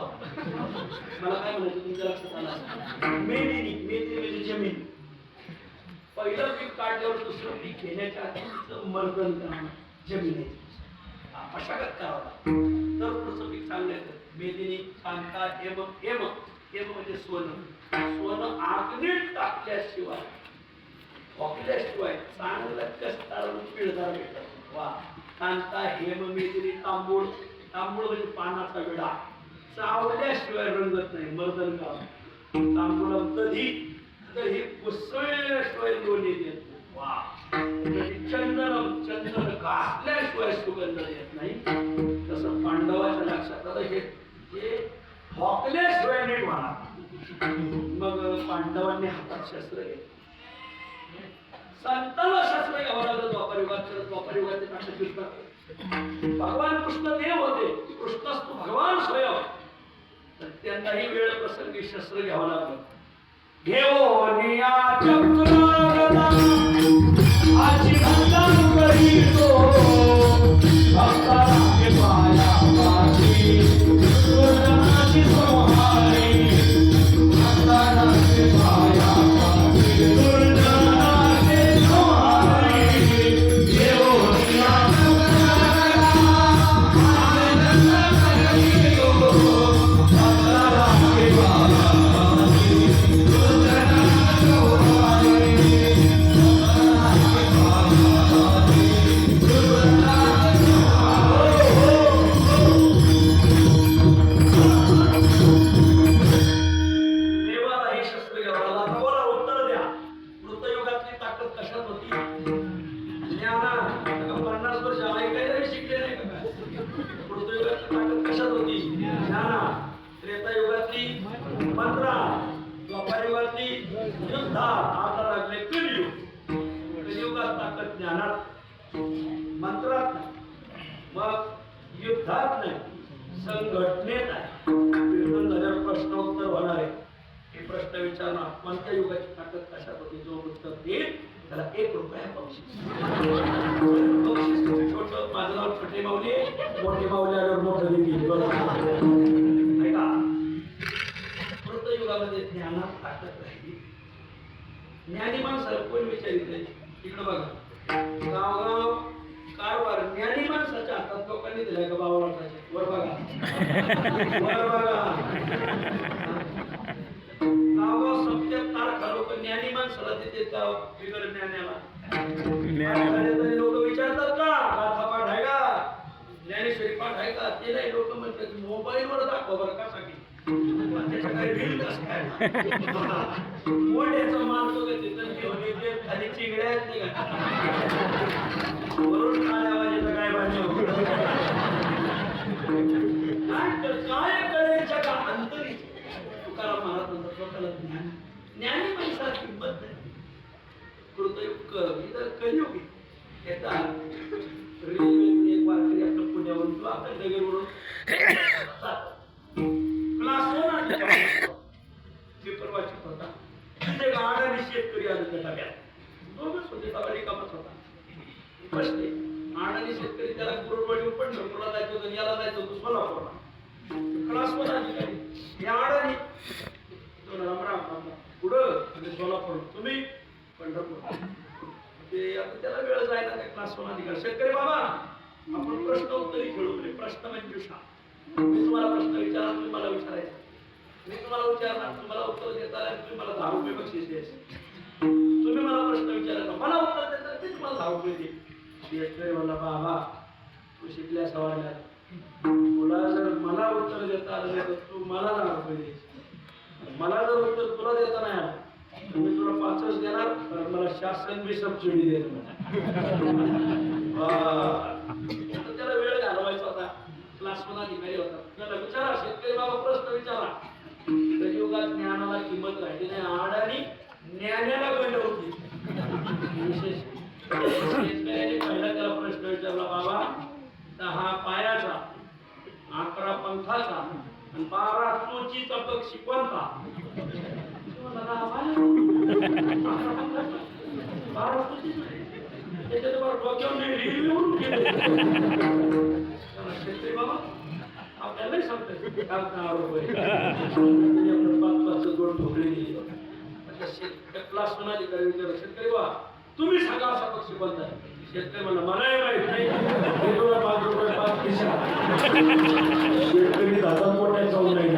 मला काय म्हणायचं तुमच्या लक्षात आलं. मेदिनी म्हणजे जमीन. पहिलं पीक काढल्यावर दुसरं पीक घेण्याच्या आधी मर्दन करणं जमिनीची मशागत करावं तर पुढचं पीक चांगलं येतं. मेदिनी कांता हेम. हेम म्हणजे सोनं. सोनं आग्नेत टाकल्याशिवाय ठोकल्याशिवाय चांगलं कष्टाळून पिळदार भेटत. वा. कांता हेम मेदिनी तांबूळ. तांबूळ म्हणजे पानाचा विडा. चावल्याशिवाय रंगत नाही. मर्दन करावं. तांबूळ कधी तर हे पुसळल्याशिवाय लोणी देत नाही. वा. चंदन घासल्याशिवाय सुगंध येत नाही. तसं पांडवाच्या लक्षात आलं हे ठोकल्याशिवाय नीट म्हणा. मग पांडवांनी हातात शस्त्र घेतलं. संतांना शस्त्र घ्यावं लागलं. द्वापारयुगाचे नाट्य भगवान कृष्ण देव होते. कृष्णस्तु भगवान स्वयं. तर त्यांनाही वेळ प्रसंगी शस्त्र घ्यावं लागलं. घेऊनिया चक्र आजी भक्तां करीतो भक्तांचे पाया पाशी सुरनाची सोहारी. भक्तांचे पाया पाशी सुरनाची सोहारी. घेऊनिया मंत्रात नाही, मग युद्धात नाही, संघटनेत आहे. कीर्तन झाल्यावर प्रश्नोत्तर होणार आहे. हे प्रश्न विचारणार कोणत्या युगाची ताकद कशात होती. जो उत्तर देईल त्याला 1 रुपया बक्षीस. छोट माझं नाव छोटे माऊली. मोठे माऊली आल्यावर मोठं देतील. ऐका कृतयुगामध्ये ज्ञानात ताकद राहिली. ज्ञानी माणसाला कोण विचारित नाही. इकडं बघा गावगाव कारभार ज्ञानी माणसाच्या हातात लोकांनी दिलाय का बावळाचे. वर बघा वर बघा गावगाव सत्यात तारखा लोक ज्ञानी माणसाला देते का बिगर ज्ञानाला. लोक विचारतात का गाथापाठ आहे का ज्ञानेश्वरी पाठ आहे का. ते नाही लोक म्हणतात मोबाईलवर दाखवा बरं का साठी. त्याच्या काही रील कसं काय मोठ्याचं माणसं घेऊन खाली चिंगड्या आहेत नाही का वरून काय आवाजाचं काय भाजी काय कळायच्या का अंतरी. तुकाराम महाराज म्हणतात स्वतःला ज्ञान ज्ञानी माणसाला किंमत नाही. कृतयुग कलियुग एकदा रेल्वेतून एक वारकरी आपलं पुण्यावरून किंवा आपल्या नगरवरून पेपर वाचत होता. तिथे गाड्याने शेतकरी आले त्या डब्यात. दोघच होते. सवारी कामच होता. बसले अडाणी शेतकरी त्याला कुरडवाडी पंढरपूरला जायचं होतं, याला जायचं होतं सोलापूरला. क्लास वन अधिकारी या अडाणी पुढं म्हणजे सोलापूर, तुम्ही पंढरपूर. ते आता त्याला वेळ जायला त्या क्लास वन अधिकारी. शेतकरी बाबा आपण प्रश्न उत्तरी खेळू. प्रश्न मंजुषा. मी तुम्हाला प्रश्न विचारणार, तुम्ही मला विचारायचा. मी तुम्हाला विचारणार, तुम्हाला उत्तर देता आलं, तुम्ही मला 10 रुपये बक्षीस द्यायचे. तुम्ही मला प्रश्न विचारायचा, मला उत्तर देता मी तुम्हाला 10 रुपये देईन. शेतकरी म्हणला बाबा तू शिकल्या सवारल्या, तुला जर मला उत्तर देता आलं नाही तर तू मला 10 रुपये दे. मला जर उत्तर तुला देता नाही आलं तर मी तुला 5च देणार, कारण मला शासन बी सबसिडी देत नाही. त्याला वेळ घालवायचा होता. क्लास वन अधिकारी होता. त्याला विचारा, शेतकरी बाबा प्रश्न विचारा. कलियुगात ज्ञानाला किंमत राहिली नाही, अडाणी ज्ञानाला गंड होती. शेतकऱ्याने पहिला त्याला प्रश्न विचारला, बाबा 10 पायाचा, 11 पंखाचा आणि 12 चोचीचा पक्षी कोणता? शेतकरी बाबा आपल्याला सांगतात क्लास म्हणाली विचार. शेतकरी बा तुम्ही सांगा असा पक्षी कोणता? शेतकरी म्हणा मलाही माहित नाही. 5 रुपये 5 पैसा. शेतकरी दादा मोठ्या जाऊन नाही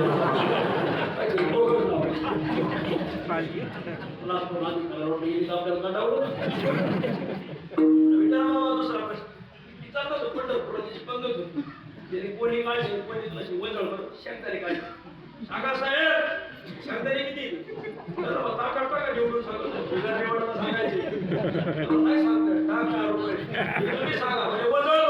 दुसरा प्रश्न विचारला पंढरपुराची पंगत होती. कोणी काढली कोणी वजळ शेतकरी काढली. सांगा साहेब शेतकरी किती? ताकद टाका निवडून सांगायचे नाही सांगताय टाका रुपये तुम्ही सांगा म्हणजे वजळ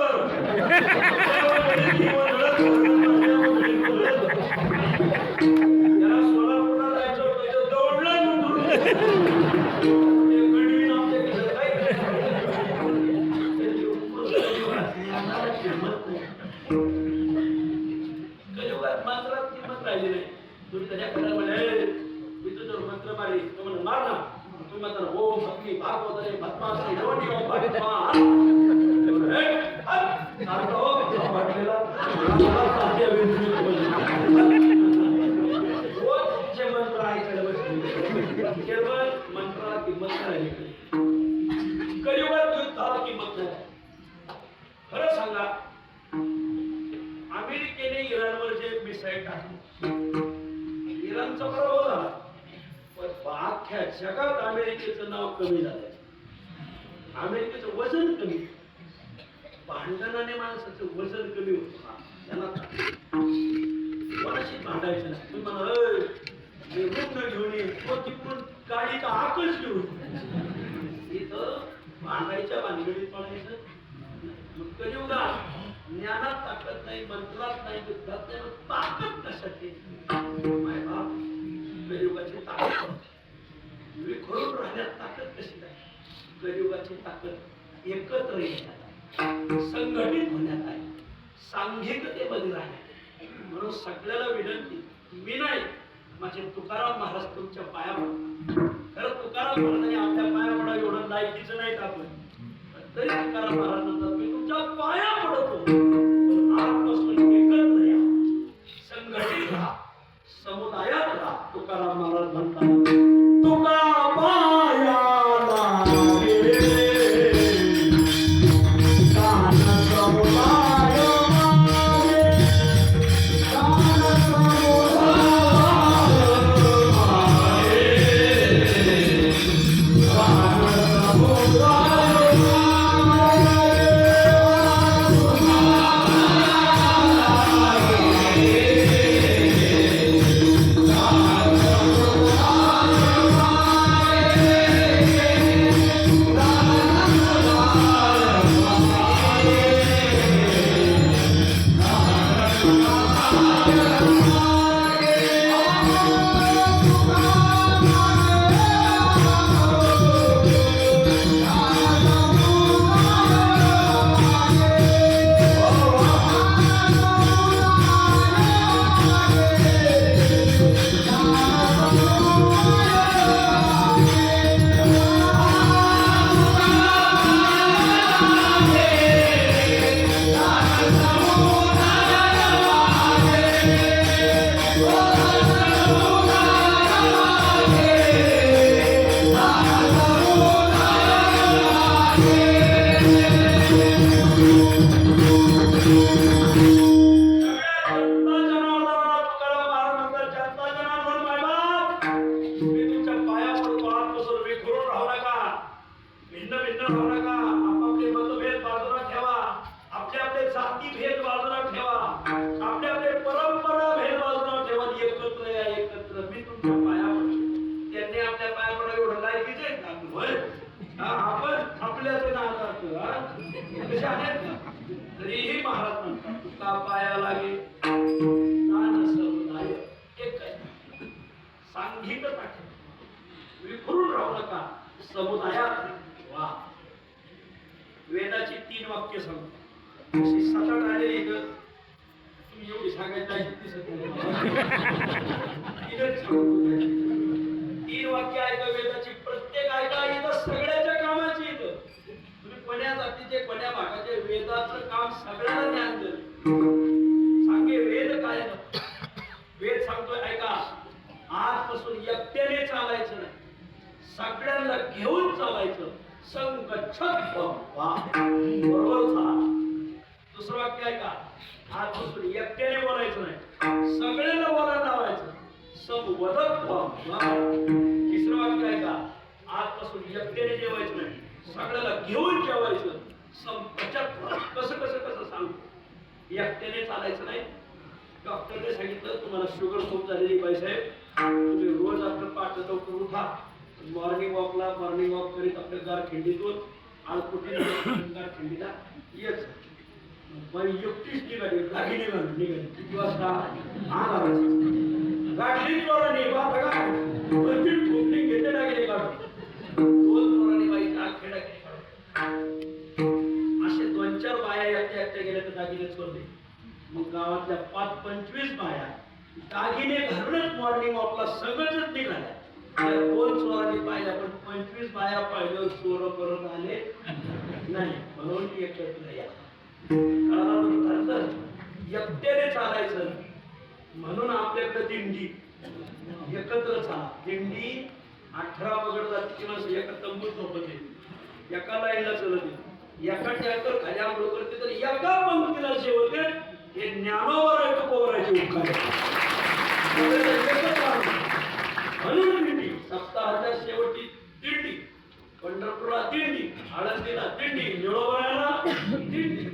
त्याला सोलापूरला जायचं होतं दौडलं कलियुगात मंत्रात किंमत राहिली नाही. तुम्ही त्याच्या घरामध्ये मी तुझं मंत्र मारी तुम्हाला मार ना. तुम्ही म्हणता ओम भक्ती भागवत भस्माश्री लोणी ओम भस्मा मंत्र ऐकायला बसले. केवळ मंत्राला किंमत राहिली. कलियुगात युद्धाला किंमत नाही. खरं सांगा, अमेरिकेने इराणवर जे मिसाईल टाकली, इराणचा पराभव झाला, पण अख्ख्या जगात अमेरिकेचं नाव कमी झालं. अमेरिकेचं वजन कमी. भांडणाने माणसाचं वजन कमी होतं. त्यांना कोणाशी भांडायचं नाही. तुम्ही म्हणा रुग्ण घेऊन ये, तिकडून गाडीचा आकच घेऊन इथं भांडायच्या भानगडीत पडायचं. कलियुगात ज्ञानात ताकद नाही, मंत्रात नाही, युद्धात नाही, ताकद कशाची? माय बाप कलियुगाची ताकद विखरून राहण्यात ताकद कशी नाही? कलियुगाची ताकद एकत्र येण्यात, संघटित होण्यात आहे, सांघिकतेमध्ये राहण्यात. म्हणून सगळ्याला विनंती, मी नाही माझे तुकाराम महाराज तुमच्या पाया पडतात. खरं तुकाराम महाराजांनी आपल्या पाया पडा एवढं लायकीचं नाही आपण, तरी तुकाराम महाराज म्हणतात मी तुमच्या पाया पडतो. आजपासून एकत्र या, संघटित राहा, समुदायात राहा. तुकाराम महाराज म्हणतात तुका पाया जातीभेद बाजूला ठेवा, आपले आपले परंपरा भेद बाजूला ठेवा, एकत्र या एकत्र. मी तुमच्या पाया पडतो. त्यांनी आपल्या पाया पडा एवढं लायकीच आहे ना होय. आपण आपल्याच नादात कसे आहेत ना. तरीही महाराज म्हणतात तुका पाया लागे ज्ञान समुदाय एक आहे. सांघिकता विखरून राहू नका समुदायात. वा वेदाची 3 वाक्य सांगतो. अशी 7-8 आलेली इथं तुम्ही एवढी सांगायची दिसत नाही. 3 वाक्य ऐका वेदाची, प्रत्येक ऐका इथं सगळ्याच्या कामाची. इथं तुम्ही कोण्या जातीचे कोण्या भागाचे वेदाचं काम सगळ्यांना ज्ञान दिलं. सांगे वेद काय वेद सांगतोय ऐका, आजपासून एकट्याने चालायचं नाही, सगळ्यांना घेऊन चालायचं. संगच्छत बरोबर झाला. दुसरं वाक्य ऐका, आजपासून एकट्याने बोलायचं नाही, सगळ्यांना बोलायला लावायचं. संवदत. तिसरं वाक्य ऐका, आजपासून एकट्याने जेवायचं नाही, सगळ्याला घेऊन जेवायचं. संपचत. कसं कसं कसं सांगतो, एकट्याने चालायचं नाही. डॉक्टरने सांगितलं तुम्हाला शुगर खूप झालेली पाहिजे, तुम्ही रोज आपलं पाठ लवकर उठा, मॉर्निंग वॉक करीत आपल्या गारखिंडीतून आळकुटी गारखिंडीला येत. पण युक्तीच निघाली, दागिने निघाली. किती वाजता गाठली चोराने घेते दागिने काढून 2 चोराने बाईच्या खेळा काढून. असे 2-4 बाया एकट्या गेल्या तर दागिने चोरले. मग गावातल्या 5-25 बाया दागिने घालूनच मॉर्निंग वॉकला सगळंच निघाल्या. 2 चोरांनी पाहिल्या, पण 25 बाया पाहिल्यावर चोर परत आले नाही. म्हणून एकत्र या. एकट्याने चालायचं म्हणून आपल्याकडे दिंडी एकत्र चाला. दिंडी 18 पगड जातीची माणसं एका तंबूत झोपते, एका लाईनला चलते, एका ट्रॅक्टर खाली आंघोळ करते, तर एका पंक्तीला जेवते. हे ज्ञानोबा पोरायचे उपकार. म्हणून दिंडी सप्ताहाच्या शेवटी दिंडी, पंढरपूरला दिंडी, आळंदीला दिंडी, निळोबाला दिंडी,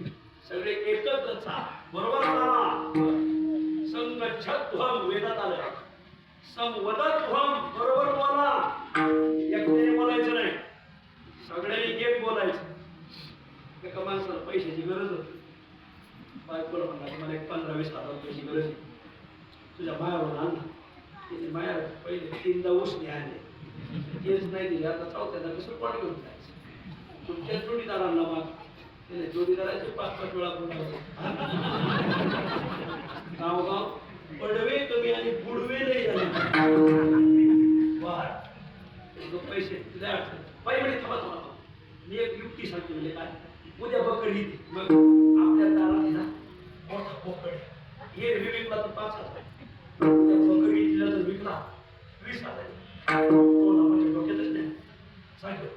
सगळे एकत्र चाल. बरोबर चाला. संगच्छध्वम वेदात आलं. संवदध्वम बरोबर बोला. एकट्याने बोलायचं नाही, सगळ्यांनी एक बोलायचं. एका माणसाला पैशाची गरज होती. बायकोला म्हणला मला 15-20 हजार रुपयाची गरज आहे, तुझ्या मायावर आणला. त्याने माया पहिले 3दा उसने आणले, तेच नाही दिले. आता 4थ्याला कसं पाठ घेऊन जायचं. तुमच्या जोडीदारांना माग. त्याने जोडीदाराचे 5-5 वेळा गावगाव पडवे कमी आणि बुडवे नाही झाले. पैसे तुझ्या अडचण पाहिजे म्हणजे थांबा. मी एक युक्ती सांगते. म्हणजे काय, उद्या बकरी मग आपल्या दारात ना मोठा बोकड हे विकला तर 5,000, बकरी दिला तर विकला 20,000. म्हणजे डोक्यातच नाही सांगितलं.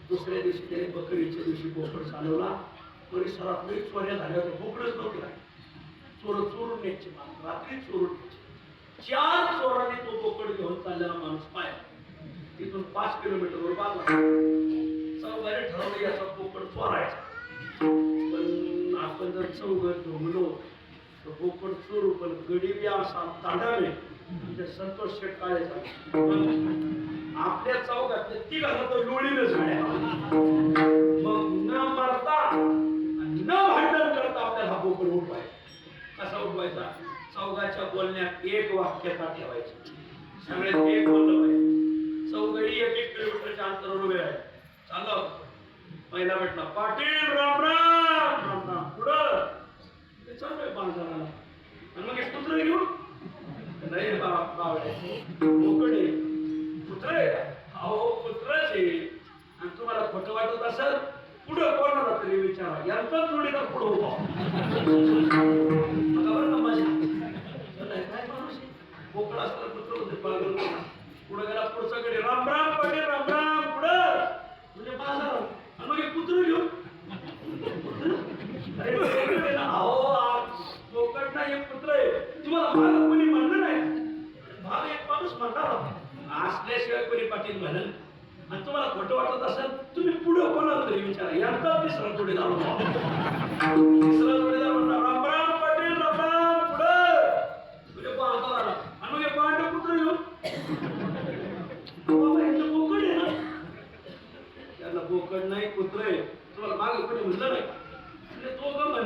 दुसऱ्या दिवशी त्याने बकरीच्या दिवशी बोकड चालवला. परिसरात लई चोऱ्या झाल्या होत्या, बोकडच नव्हते. चोरून न्यायचे माणूस, रात्री चोरून न्यायचे. 4 चोरांनी तो बोकड घेऊन चाललेला माणूस पाहिला. तिथून 5 किलोमीटरवर बाजला. चौघाने ठरवलं याचा बोकड चोरायचा. पण आपण जर चौघ ढोंगलो तर बोकड चोरू, पण गडी असा तांडावे म्हणजे संतोष शेट काढायचा. आपल्या चौघातल्या 3 तर लोळीनं झाल्या. मग न मरता न भांडण करता आपल्याला बोकड उठवायचा. कसा उठवायचा? चौघाच्या बोलण्यात एक वाक्यता ठेवायची. सगळ्यात एक बोललं पाहिजे. चौघही 1-1 किलोमीटरच्या अंतरावर उभे आहे. चालव. पहिला भेटला पाटील राम राम राम राम. पुढं ते चालू बांधाराला. आणि मग एक कुत्र घेऊन नाही बावडे बोकडे कुत्रे. अहो कुत्रच आहे. आणि तुम्हाला खोटं वाटत असेल पुढं कोणाला तरी विचारा, यांचाच जोडीदार पुढं उभा. बरं का माझ्या काय माणूस बोकडा असताना कुत्र होते पागल. पुढं गेला पुढचा कडे राम राम पाटील राम राम. पुढं म्हणजे बाजार. आणि मग एक कुत्र घेऊन बोकड नाही एक कुत्र आहे. तुम्हाला भागात कोणी म्हणलं नाही. भाग एक माणूस म्हणणार असल्याशिवाय कोणी पाटील म्हणेल. आणि तुम्हाला खोटं वाटत असेल तुम्ही पुढे कोणाला तरी विचारा, यांचा तिसरा जोडीदार. तिसरा जोडीदार म्हणणार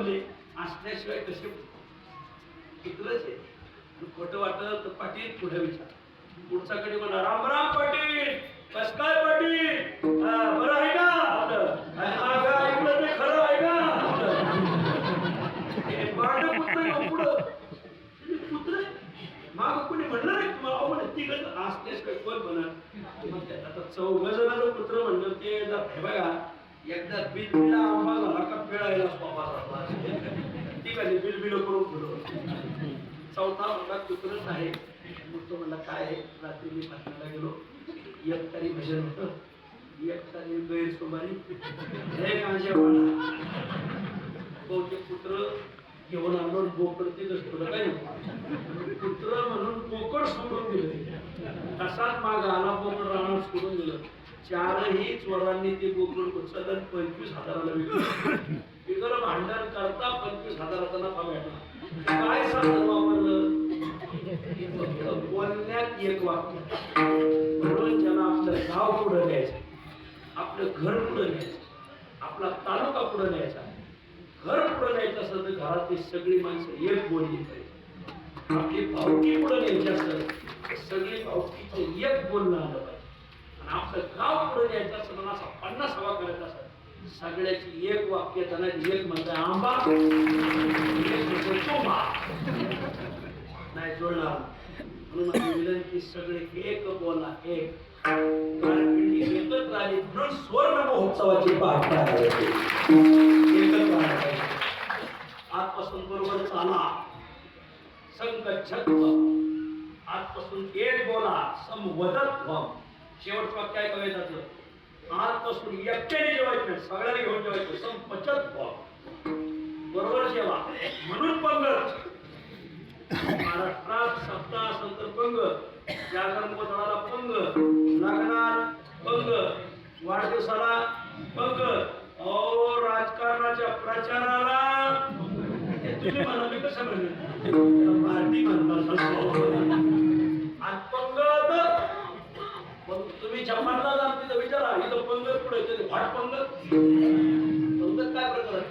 बनले असल्याशिवाय कसे पुत्रच आहे. खोटं वाटत तर पाटील पुढे विचार पुढचाकडे म्हणा रामराम पाटील कस काय पाटील बरं आहे का ऐकलं ते खरं आहे का पुढं पुत्र माग कोणी म्हणलं नाही तुम्हाला म्हणे तिघ असल्याशिवाय कोण म्हणा आता 4 जणांचं पुत्र म्हणलं ते हे बघा एकदा बिलबिला आंबा झाला का पिळायला बाबा ठिकाणी बिलबिल करून पुढं 4था म्हणला पुत्रच आहे. मग तो म्हणला काय आहे रात्री मी भाषणाला गेलो एक तारी भजन होतं एक तारी गैरसोमारी हे माझ्या बाळा बहुतेक पुत्र घेऊन आणून बोकड तिथंच ठेवलं काय पुत्र म्हणून बोकड सोडून दिलं. तसाच माग आला बोकड राहणार सोडून दिलं. 4ही चोरांनी ते बोकड उचललं 25,000ला विकलं. इकडं भांडण करता 25,000चा नफा भेटला. काय साधन वापरलं बोलण्यात एक वाक्य म्हणून ज्याला आपलं गाव पुढं न्यायचं आपलं घर पुढं न्यायचं आपला तालुका पुढं न्यायचा घर पुढं न्यायचं असं तर घरातली सगळी माणसं एक बोलली पाहिजे. आपली भावकी पुढं न्यायची असेल सगळी भावकीचं एक बोलणं आलं पाहिजे. आणि आपलं गाव पुढं न्यायचं असं असा 50 सभा करायचा असेल सगळ्याची एक वाक्य त्यांना एक म्हणताय आंबा नाही जोडणार म्हणून विनंती सगळे एक बोला एक पिंडी एकत्र आली म्हणून स्वर्ण महोत्सवाची पाहता एकत्र आली. आजपासून बरोबर चाला संकच्छत्व आजपासून एक बोला संवदत व्हा. शेवट वाक्य काय बघायचं आजपासून एकट्याने जेवायचं सगळ्यांनी घेऊन जेवायचं संपचत व्हा. बरोबर जेवा म्हणून पंगत महाराष्ट्रात सप्ताह संतर पंगत जागरण गोंधळाला पंगत लग्नात पंगत वाढदिवसाला पंगत राजकारणाच्या प्रचाराला तुम्ही म्हणा मी कसं म्हणेन पार्टी म्हणतात आणि पंगत तुम्ही जपानला जा तिथं विचारा इथं पंगत पुढे वाट पंगत पंगत काय प्रकार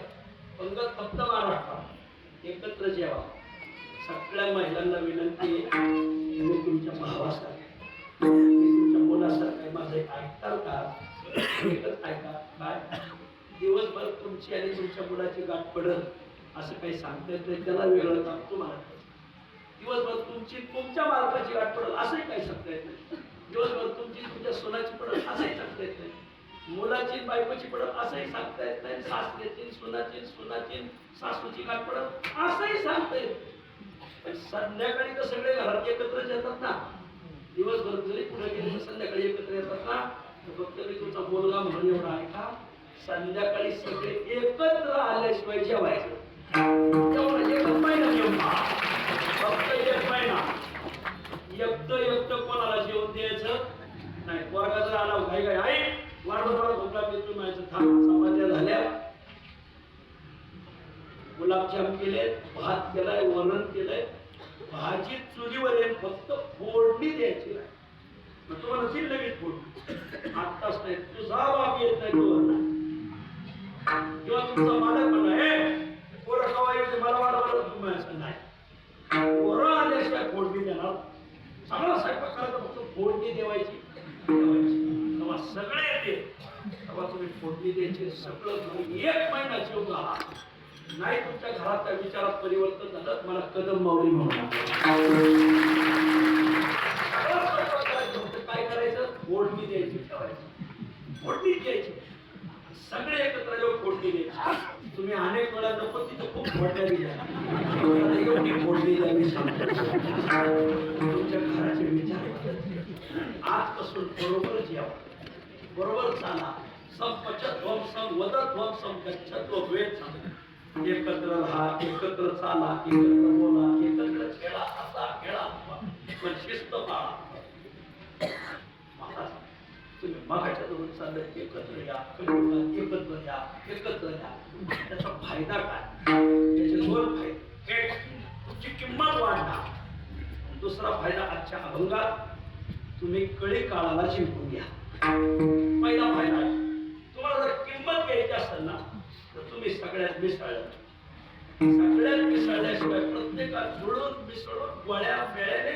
पंगत फक्त महाराष्ट्रात एकत्र जेवा. सगळ्या महिलांना विनंती मी तुमच्या भावासारखं मी तुमच्या मुलासारखं माझं ऐकताल का एकच ऐका काय दिवसभर तुमची आणि तुमच्या मुलाची गाठ पडत असं काही सांगता येत नाही त्याला वेगळं काम तुम्हाला दिवसभर तुमची तुमच्या मालकाची गाठ पडत असंही काही सांगता येत नाही. दिवसभर तुमची तुमच्या सोनाची पडत असंही सांगता येत नाही. मुलाची बायकोची पडत असंही सांगता येत नाही. सासऱ्याची सुनाची सासूची गाठ पडत असंही सांगता येत. पण संध्याकाळी तर सगळे घरात एकत्रच येतात ना. दिवसभर जरी पुढे गेले तर संध्याकाळी एकत्र येतात ना. फक्त मी तुमचा मुलगा म्हणून एवढा ऐका संध्याकाळी सगळे एकत्र आल्याशिवाय जेवायचं तेवढं एकच महिना जेवण फक्त एक महिना एकटं कोणाला जेवण द्यायचं नाही. वर्गा जर आला काही काय आई वाढवला भोपळा तुम्ही माझ्या चपात्या झाल्या गुलाबजाम केले भात केलाय वरण केलंय भाजी चुलीवर येईल फक्त फोडणी द्यायची नाही. मग तुम्हाला नसेल लगेच फोडणी आत्ताच नाही तुझा बाप येत नाही तो किंवा तुमचा मालक म्हणा हे पोरं कवा येते मला वाढवलं तुम्ही असं नाही. पोरं आल्याशिवाय फोडणी देणार सगळा स्वयंपाक करायचा फक्त फोडणी द्यायची तेव्हा सगळे येते तेव्हा तुम्ही फोडणी द्यायची सगळं एक महिना जेवला नाही तुमच्या घराच्या विचारात परिवर्तन झालं मला कदम माऊली म्हणून काय करायचं फोडणी द्यायची ठेवायची फोडणी द्यायची सगळे एकत्र जेव्हा फोडणी द्यायची. तुम्ही अनेक वेळा नको तिथं खूप फोडण्या दिल्या एवढी फोडणी द्यावी सांगतो. तुमच्या घराचे विचार आजपासून बरोबर जेवा बरोबर चाला संपचत्वम संवदत्वम संगच्छत्वम वेद सांग एकत्र राहा एकत्र चाला एकत्र बोला एकत्र खेळा असा खेळा पण शिस्त पाळा. तुम्ही मागाच्या दोन चाललं एकत्र या एकत्र या एकत्र या त्याचा फायदा काय त्याचे 2 फायदे. एक तुमची किंमत वाढणार. दुसरा फायदा आजच्या अभंगात तुम्ही कळी काळाला जिंकून घ्या. पहिला फायदा तुम्हाला जर किंमत घ्यायची असेल ना तर तुम्ही सगळ्यात मिसळलं सगळ्यात मिसळल्याशिवाय प्रत्येकात जुळून मिसळून गोळ्या वेळेने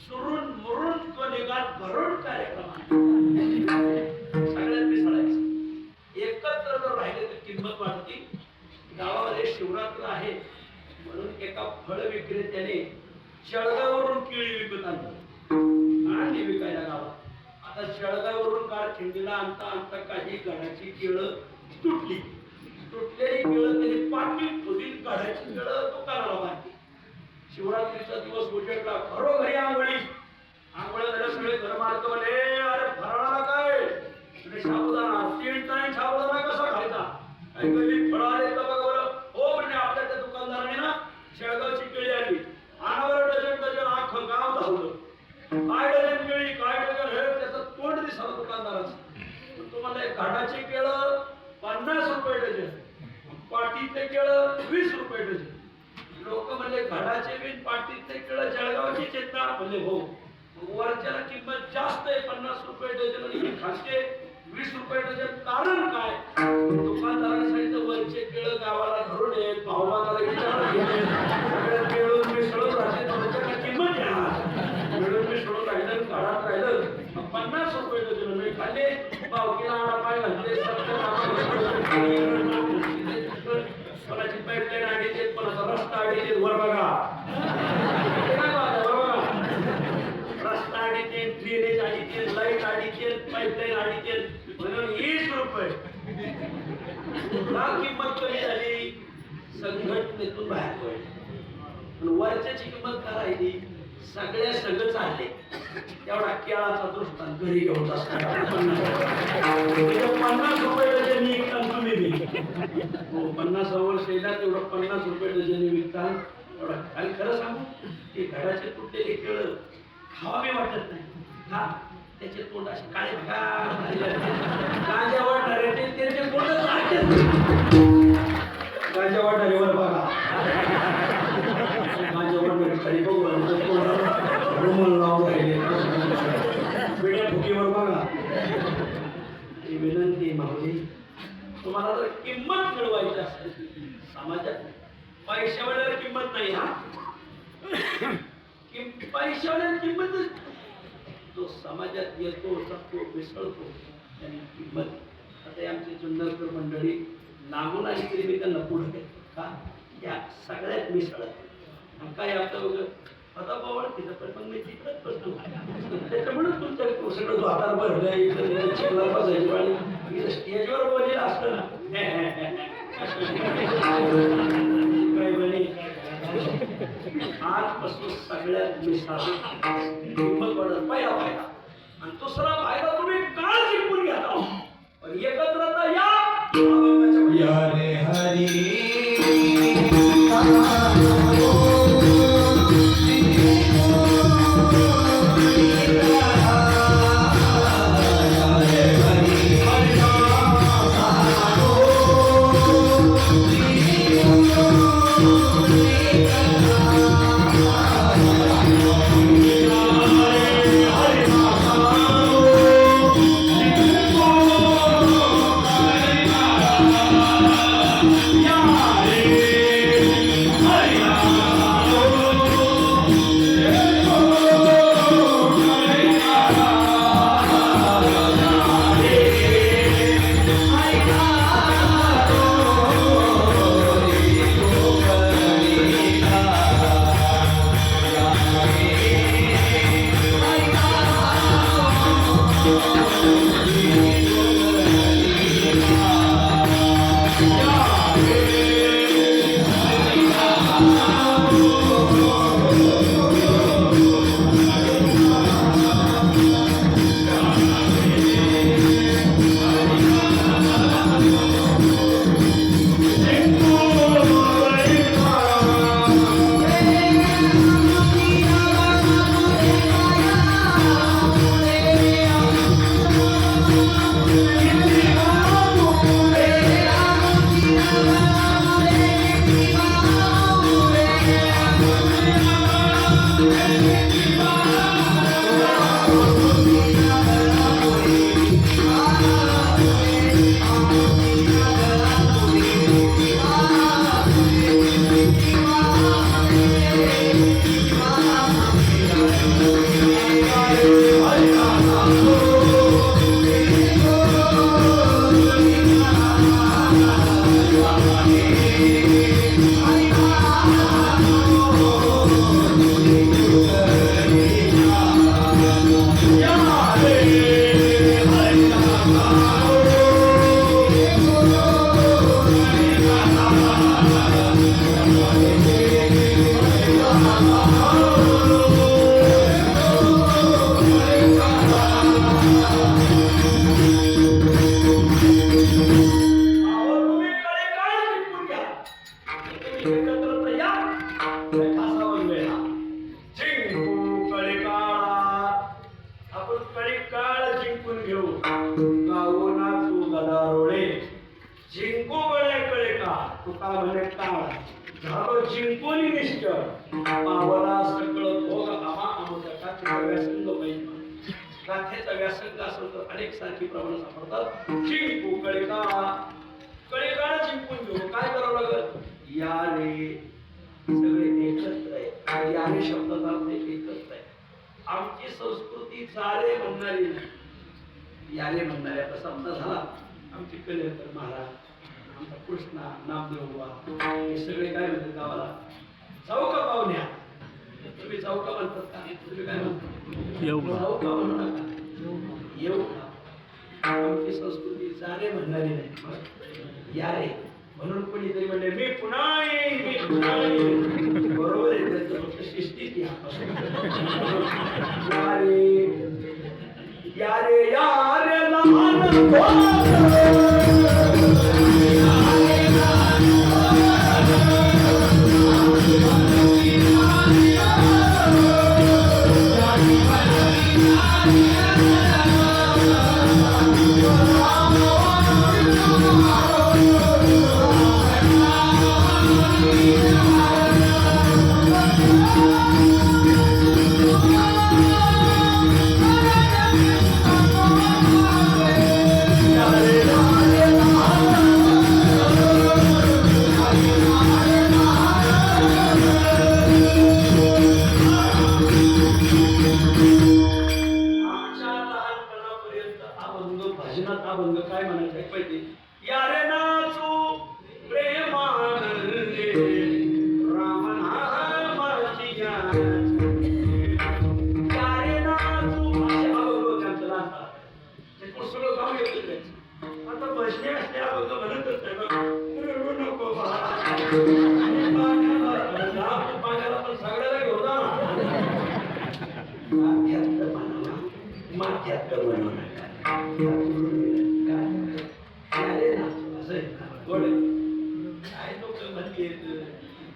सुरून मुरून तो निघाल भरून कार्यक्रम सगळ्यात मिसळायचं. एकत्र जर राहिले तर किंमत वाढते. गावामध्ये शिवरात्र आहे म्हणून एका फळ विक्रेत्याने जळगाववरून केळी विकत आणली आणि विकायला गावात. आता जळगाववरून कारखिंडीला आणता आणता काही गडाची केळं तुटली. तुटलेली केळं त्याने पाटीत खोदीत गडाची केळं दुकानाला बांधली. शिवरात्रीचा दिवस उजेडला. घरोघरी आंघोळी झाल्या. सगळे घरमालक म्हणे अरे फराळाला काय तुझे साबुदाणा 3 टाइम साबुदाणा कसा खायचा काही फळं आले तर बघा बरं. हो म्हणजे आपल्या त्या दुकानदाराने ना शेळगावची केळी आली. आणावर डझन डझन अख्खं गाव धावलं. काय डझन केळी काय डझन हे त्याचं तोंड दिसलं दुकानदाराचं. तुम्हाला घाटाची केळं 50 रुपये डझन, पाटीतले केळं 20 रुपये डझन. लोक म्हणजे घडाचे बिन पाटीतले केळं जळगावची चेतना म्हणजे हो वरच्याला किंमत जास्त आहे 50 रुपये डझन आणि खासके 20 रुपये डझन. कारण काय दुकानदाराने सांगितलं वरचे केळं गावाला धरून येत भावमानाला विचारलं केळून मिसळून राहते त्याच्याकडे किंमत येणार मिळून मिसळून राहिलं घरात राहिलं 50 रुपये डझन. मी खाल्ले पावकीला आणा पाय घातले कोणाची पाईपलाईन आडीचे कोणाचा रस्ता आडीचे वर बघा रस्ता आडीचे ड्रेनेज आडीचे लाईट आडीचे पाईपलाईन आडीचे म्हणून 20 रुपये. किंमत कमी झाली संघटनेतून बाहेर पडली. वरच्याची किंमत करायची सगळ्या सगळं चालले. तेवढा केळाचा दृष्टांत घरी घेऊन असताना 50 रुपये डझन विकताना तुम्ही हो 50 वर्ष येतात तेवढं 50 रुपये डझन विकतात. एवढा आणि खरं सांगू ते घराचे तुटलेले केळं खावावे वाटत नाही. हा त्याचे तोंड असे काळे गांजा वाटणारे त्याचे तोंड गांजा वाटणारे वर बघा गांजा वाटणारे खाली बघू रुमाल लावून राहिले वेड्या फुकीवर बघा. विनंती माऊली तुम्हाला जर किंमत मिळवायची असेल समाजात पैशावाल्याला किंमत नाही. हा पैशावाल्याला किंमत जो समाजात येतो जगतो मिसळतो त्यांनी किंमत. आता आमची जुन्नरकर मंडळी लागून आली तरी मी त्यांना पुढे घेतो का या सगळ्यात मिसळत काय आपलं बघ आता बावळ तिथं पण मग मी तिकडंच बसतो. त्याच्यामुळेच तुमच्या सगळं द्वार भरलं स्टेजवर बोलेलं असतं ना काय म्हणे आजपासून सगळ्यात मिसळ किंमत वाढत पहिला फायदा आणि दुसरा फायदा तुम्ही काळ जिंकून घ्या पण एकत्र या रे हरी काळ झालो जिंकून निश्चय पावला सगळं भोग आम्हा अमुदका तिचा व्यासंग पाहिजे गाथेचा व्यासंग असेल तर अनेक सारखी प्रमाण सापडतात जिंकू कळेकाळ जिंकून घेऊ काय करावं लागत या रे सगळे एकत्र आहे या रे शब्दाचा अर्थ एकत्र आहे आमची संस्कृती चारे म्हणणारी नाही यारे म्हणणारे आता समजा झाला आमचे कलेकर महाराज आमचा कृष्णा नामदेव बुवा हे सगळे काय म्हणतात गावाला चौका पाहुण्या तुम्ही चौका म्हणतात का तुम्ही काय म्हणता चौका म्हणू नका येऊ का आमची संस्कृती चारे म्हणणारी नाही यारे म्हणून कोणीतरी म्हणले मी पुन्हा येईन बरोबर आहे त्यांचं फक्त शिस्तीत यारे यारे लहान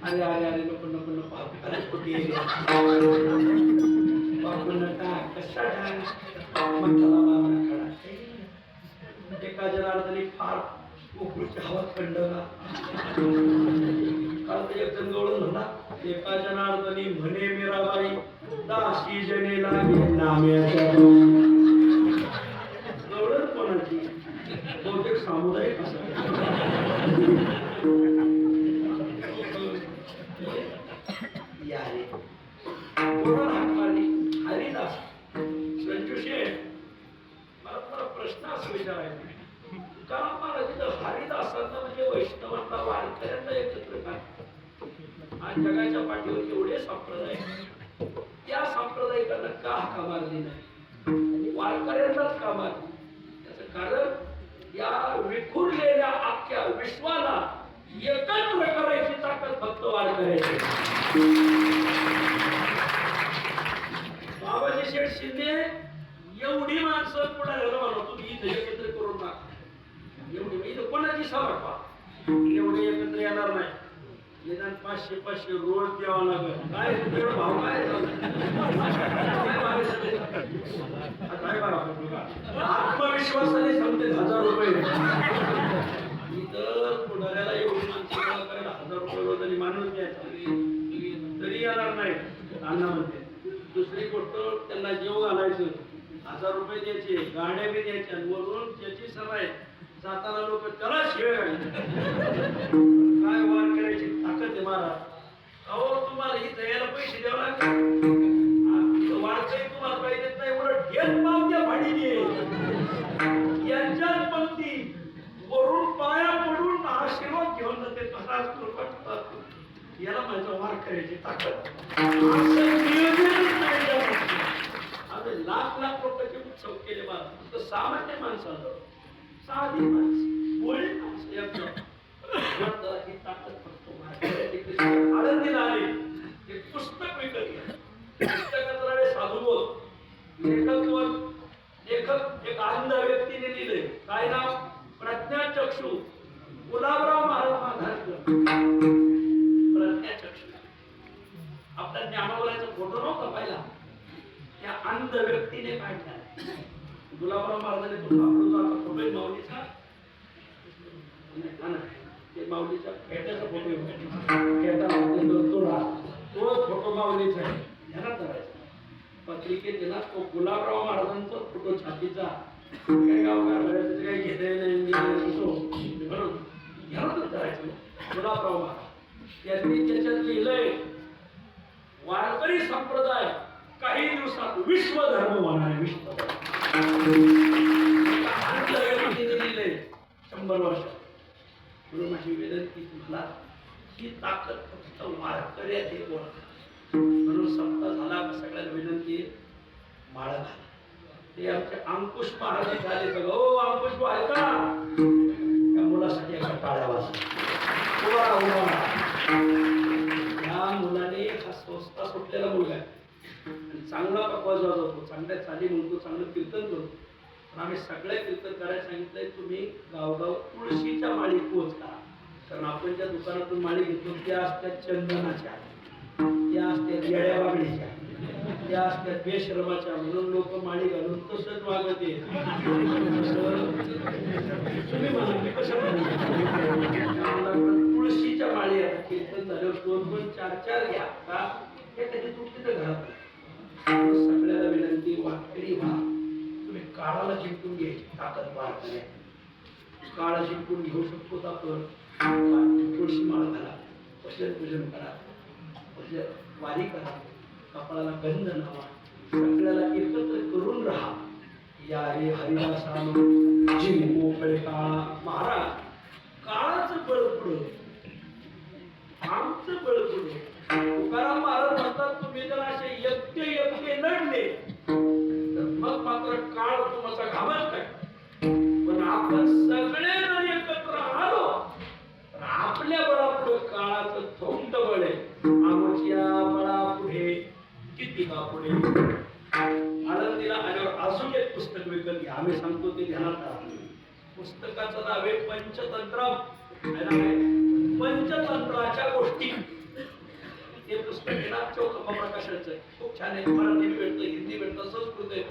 अरे अरे अरे नको नको नको एका जनार्दनी फार उकळीची हवा थंडला काल तर एक जण गवळून म्हणला एका जनार्दनी म्हणे मीराबाई दासी जने लागे नाम्याच्या गवळण कोणाची बहुतेक सामुदायिक असं हरिदास संजुशे मला प्रश्न असं विचारायचा कारण मला तिथं हरिदासांना म्हणजे वैष्णवांना वारकऱ्यांना एकत्र काय आज जगाच्या पाठीवर एवढे संप्रदाय त्या संप्रदायिकांना का हाका मारली नाही वारकऱ्यांनाच का मारली त्याचं कारण या विखुरलेल्या अख्ख्या विश्वाला एकत्र करायची ताकद फक्त वारकऱ्याची बाबाजी शेठ शिंदे एवढी माणसं पुढे म्हणा तुम्ही इथे एकत्र करून टाका एवढी इथं कोणाची सभा एवढे एकत्र येणार नाही निदान 500 रोज द्यावा लागेल काय तेवढं भाव काय आत्मविश्वासाने सांगते 1000 रुपये इतर पुढाऱ्याला एवढी माणसं करायला 1000 रुपये रोज आणि माणूस द्यायचा तरी येणार नाही अण्णा म्हणते दुसरी गोष्ट त्यांना जेव घालायचं 1000 रुपये द्यायचे गाड्या बी द्यायच्या वरून त्याची सवय जाताना लोक त्याला शिवे काय वार करायची ताकद आहे महाराज अहो तुम्हाला ही तयाला पैसे द्यावं लागतात वारकरी तुम्हाला काही देत नाही उलट घेत पावत्या भाडीने यांच्याच पंक्ती वरून पाया पडून आशीर्वाद घेऊन जाते महाराज कृपा याला माझं वार करायची ताकद आम्ही लाख रुपयाचे उत्सव केले महाराज तर सामान्य माणसाला साधी माणसं बोळे माणसं ही ताकद फक्त आनंदीला आले एक पुस्तक विकत घ्या पुस्तकात साधू बोल लेखक एक अंध व्यक्तीने लिहिले काय नाव प्रज्ञाचक्षू गुलाबराव महाराज माधारकर प्रज्ञाचक्षू आपल्या ज्ञानोबाचा फोटो नव्हता पाहिला त्या अंध व्यक्तीने काढला गुलाबराव महाराजांनी तो फोटो माऊलीचा माऊलीच्या फेट्याचा फोटो फेटा तोच फोटो माऊलीचा आहे ध्यानात धरायचा. पत्रिकेत ना तो गुलाबराव महाराजांचा फोटो छातीचा काय गावकार त्याचं काही घेतलेलं नाही म्हणून ध्यानातच धरायचं. गुलाबराव महाराज त्यांनी त्याच्यात लिहिलंय वारकरी संप्रदाय काही दिवसात विश्व धर्म होणार आहे. विश्व लिहिलंय 100 वर्षात. म्हणून माझी विनंती तुम्हाला ही ताकद फक्त वारकऱ्यात येते. म्हणून सप्ताह झाला का सगळ्यांना विनंती माळ घाला. ते आमचे अंकुश महाराज झाले सगळं. हो अंकुश आहे का त्या मुलासाठी एका टाळ्या वाजवा. या मुलाने हा संस्था सुटलेला मुलगा आहे आणि चांगला प्रकाश वाजवतो, चांगल्या चाली म्हणतो, चांगलं कीर्तन करतो. पण आम्ही सगळे कीर्तन करायला सांगितलंय तुम्ही गावगाव तुळशीच्या माळी पोच करा. कारण आपण ज्या दुकानातून माळी घेतो त्या असतात चंदनाच्या, त्या असतात येड्या वागणीच्या, त्या असतात बेशरमाच्या. म्हणून लोक माळी घालून तसंच वागत येत. तुम्ही म्हणा तुळशीच्या माळी आता कीर्तन झाल्यावर 2-2, 4-4 घ्या का हे कधी तुटली तर घरात. सगळ्याला विनंती वाकडी व्हा. तुम्ही काळाला जिंकून घ्यायची ताकद वाढते. काळा जिंकून घेऊ शकतो आपण. तुळशी माळ घाला, भजन पूजन करा, वारी करा, कपाळाला गंध लावा, सगळ्याला एकत्र करून राहा. या रे हरिदासानो जिंको कळे काळा. महाराज काळाचं बळ पुढं, आमचं बळ पुढं. तुकाराम महाराज म्हणतात तुम्ही जर असे एकटे लढले तर मग मात्र काळ तुमचा घामच काय. पण आपण सगळे जर एकत्र आलो तर आपल्या बळापुढे काळाचं थोंड बळ आहे. आमच्या बळापुढे किती का पुढे. आनंदीला आल्यावर अजून एक पुस्तक विकत घ्या. आम्ही सांगतो ते ध्यानात राहा. पुस्तकाचं नाव आहे पंचतंत्र. पंचतंत्राच्या गोष्टी. हे पुस्तक आहे ना चौकपा प्रकाशनचं आहे. खूप छान आहे. मराठी भेटतं, हिंदी भेटतं, संस्कृत आहे.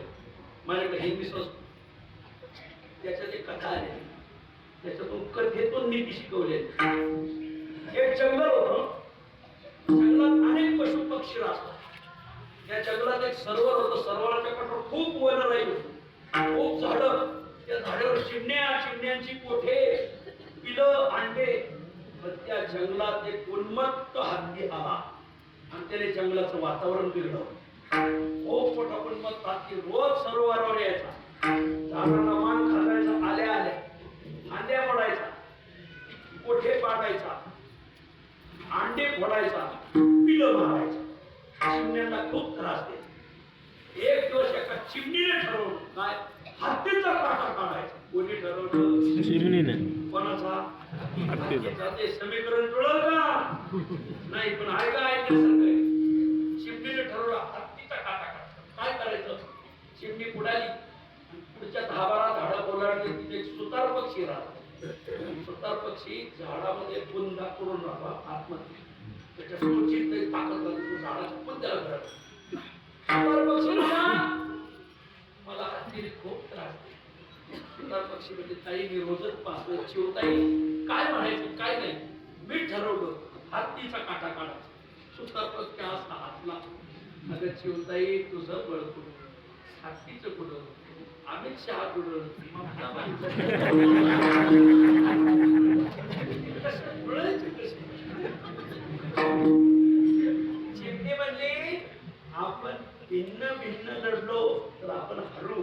माझ्याकडे हिंदी संस्कृत. त्याच्यात एक कथा आहे, त्याच्यातून कथेतून नीती शिकवली. एक जंगल होतं. जंगलात अनेक पशु पक्षी राहतात. त्या जंगलात एक सरोवर होतं. सरोवराच्या काठावर खूप वनराई होती, खूप झाडं. त्या झाडावर चिमण्यांची कोठे, पिलं, अंडे. पण त्या जंगलात एक उन्मत्त हत्ती आला आणि त्याने जंगलाचं वातावरण बिघडवलं. खूप मोठा उन्मत्त हत्ती रोज सरोवरावर यायचा, झाडांना मान खाजायचा, आल्या आंड्या पडायचा, कोठे पाडायचा, अंडे फोडायचा, पिलं मारायचा. चिमण्यांना खूप त्रास देत. एक दिवस एका चिमणीने ठरवलं काय हत्तीचा काटा काढायचा. कोणी ठरवलं? चिमणीने. कोणाचा? हत्तीचा. ते समीकरण जुळलं का नाही, पण आहे का ऐकण्यासारखं. चिमणीने ठरवलं हत्तीचा काटा काढायचा. काय करायचं? चिमणी पुढाली, पुढच्या 10-12 झाडं ओलांडली. तिथे एक सुतार पक्षी राहतो. सुतार पक्षी झाडामध्ये बुंदा करून राहावा आतमध्ये. त्याच्या पुढची ताकद लागतो झाडाच्या बुंद्याला धरत. सुतार पक्षी मला हत्तीने खूप त्रास दिला. सुतार पक्षी म्हणजे ताई मी रोजच पाहतो. चिवताई काय म्हणायचं काय नाही. मी ठरवलं हत्तीचा काटा काढायचा. सुतार पक्षी असा हसला. अगं चिवताई तुझं बळ कुठं, हत्तीचं कुठं, अमित शहा कुठं, चिमणी म्हणली आपण भिन्न भिन्न लढलो तर आपण हरू,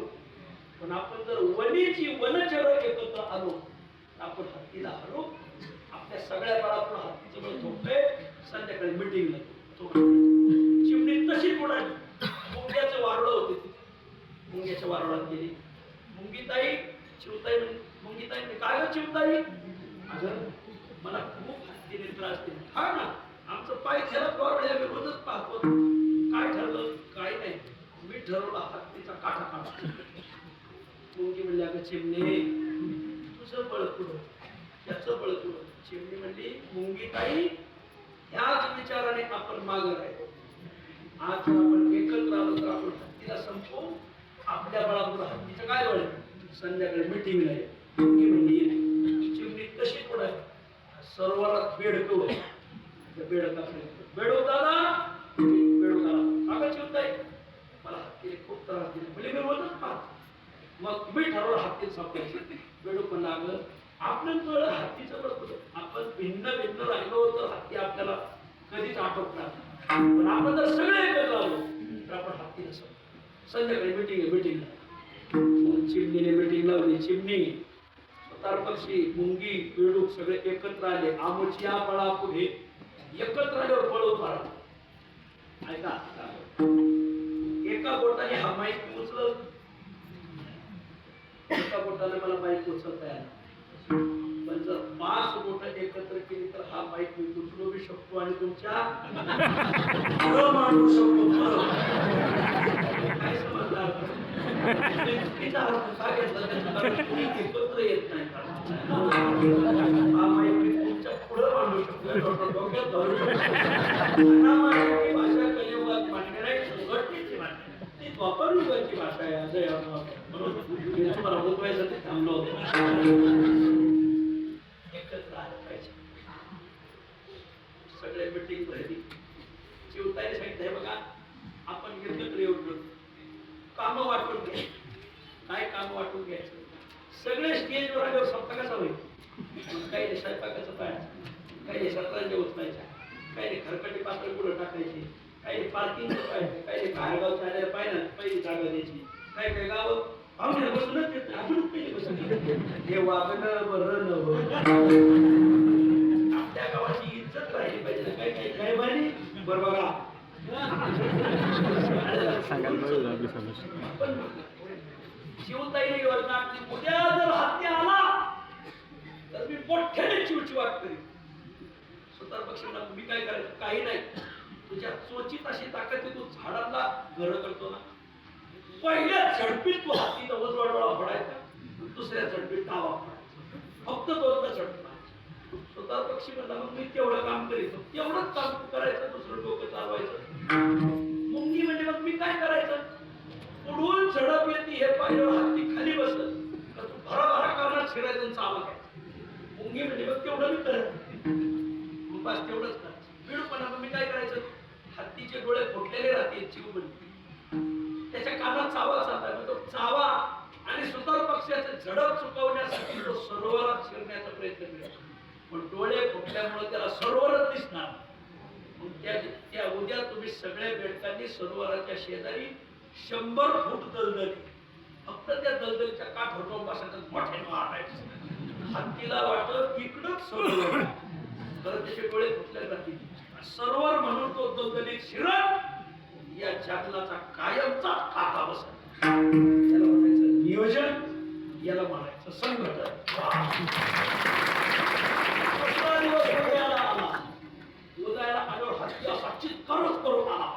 पण आपण जर वनचर एकत्र आलो तर आपण हत्तीला हरू. आपल्या सगळ्या बळापुढे हत्तीचं बळ झोपतंय. संध्याकाळी मिटिंगला चिमणी तशी पुढाली. मुंग्याचं वारुळ होते तिथे. मुंग्याच्या वारुळात गेली. मुंगीताई चिवताई मुंगीताई काय ग चिवताई? अगं मला खूप हत्तीने त्रास दिला. हा ना आमचं पाय खेळत प्रॉब्लेम आम्ही रोजच पाहतो. काय ठरलं? काय नाही. मी ठरवला हत्तीचा काटा काढा. मुंगी म्हणली अगं चिमणी तुझं बळ पुढं, त्याचं बळ पुढं. चिमणी म्हणली मुंगीताई ह्याच विचाराने आपण मागं राहिलो. आज आपण एकत्र आलो तर आपण हत्तीला संपवू. आपल्या बळापुढं हत्तीचं काय बळ? संध्याकाळी मिटिंगला ये. मुंगी म्हणली चिमणी तशी पुढे सरोवरात बेडकवलं. बेडवताना अगं चिवताई मला हत्तीने खूप त्रास दिला म्हणजे मी रोजच पाहतो. मग मी ठरवलं हत्ती सापडायची. बेडू पण लागलं. आपण कळलं हत्तीचं बरोबर आपण भिन्न राहिलो होतो हत्ती आपल्याला कधीच आटोपणार. पण आपण जर सगळे एकत्र आलो तर आपण हत्ती नसतो. संध्याकाळी मिटिंग चिमणीने मिटिंग लावली. चिमणी पक्षी मुंगी बेडूक सगळे एकत्र आले. आमच्या पळा पुढे एकत्र आल्यावर पळवून मारा. ऐका एका बोटाने हा माईक उचल. एका बोटाने मला माईक उचलता येणार पण जर 5 बोट एकत्र केली तर हा माईक मी उचलू बी शकतो आणि तुमच्या मांडू शकतो. काय समजणार एकत्र येत नाही. हा माईक मी तुमच्या पुढे मांडू शकतो. डोक्यात धरू शकतो. भाषा कलियुगात मांडणे नाही संघटनेची मांडणे ती द्वापरयुगाची भाषा आहे. असं म्हणून तुम्हाला बोलवायसाठी थांबलो होतो. एकत्र आलं पाहिजे. सगळे मिटिंग भरली. चिवताने सांगितलंय बघा आपण एकत्र येऊन काम वाटून घ्यायचं. काय काम वाटून घ्यायचं. सगळे स्टेजवर आल्यावर स्वतः कसा होईल. काही स्वयंपाकाचं पाहायचं, काही सत्रांच्या उचलायच्या, काही खरकटी पात्र पुढं टाकायची, काही पार्किंगचं पाहायचं, काही बाहेरगावच्या आल्याला पाहिजे पहिली जागा द्यायची. काही गाव पाहुणे बसूनच येत नाही अजून पहिली बसून हे वागणं बरं नवं. आपल्या गावाची इज्जत राहिली पाहिजे. काही काय बाई बरं बघा शिवताईने योजना उद्या जर हत्ती आला तर मी मोठ्याने चिवचिवाट करीन. सुतार पक्षांना मी काय करायचं काही नाही. तुझ्या चोचीत अशी ताकद आहे तू झाडांना घर करतो ना. पहिल्या झडपीत तू हत्तीचा उजवाडोळा फोडायचा दुसऱ्या झडपीत डावा फोडायचा. फक्त दोनदा झडपा. सुतार पक्षी म्हणला मग मी तेवढं काम करीत तेवढंच काम करायचं दुसरं डोकं चालवायचं. मुंगी म्हणजे मग मी काय करायचं पुढून झडप येते हे पाहिलं हत्ती खाली बसत तर तू भराभरा करणार शिरायचं चावा घ्यायचं. मुंगी म्हणजे मग तेवढं मी करत मग बस तेवढंच करायचं. बिडूपणा मी काय करायचं हत्तीचे डोळे फुटलेले राहतील चिवबंदी त्याच्या कानात चावा जातात. तो चावा आणि सुतार पक्षाचं झडप चुकवण्यासाठी तो सरोवरात शिरण्याचा प्रयत्न केला पण डोळे फुटल्यामुळे त्याला सरोवरच दिसणार. मग त्या उद्या तुम्ही सगळ्या बेडकांनी सरोवराच्या शेजारी 100 फूट दलदली फक्त त्या दलदलीच्या काठावर बसायचं मोठे मारायचं. हत्तीला वाटत इकडंच सरोवर तर त्याचे डोळे फुटले जातील. सरोवर म्हणून तो दलदलीत शिरत या जंगलाचा कायमचा काटा बसत. याला म्हणायचं नियोजन, याला म्हणायचं संघटन. उदयाला आल्यावर हत्ती असा चित्कारच करून आला.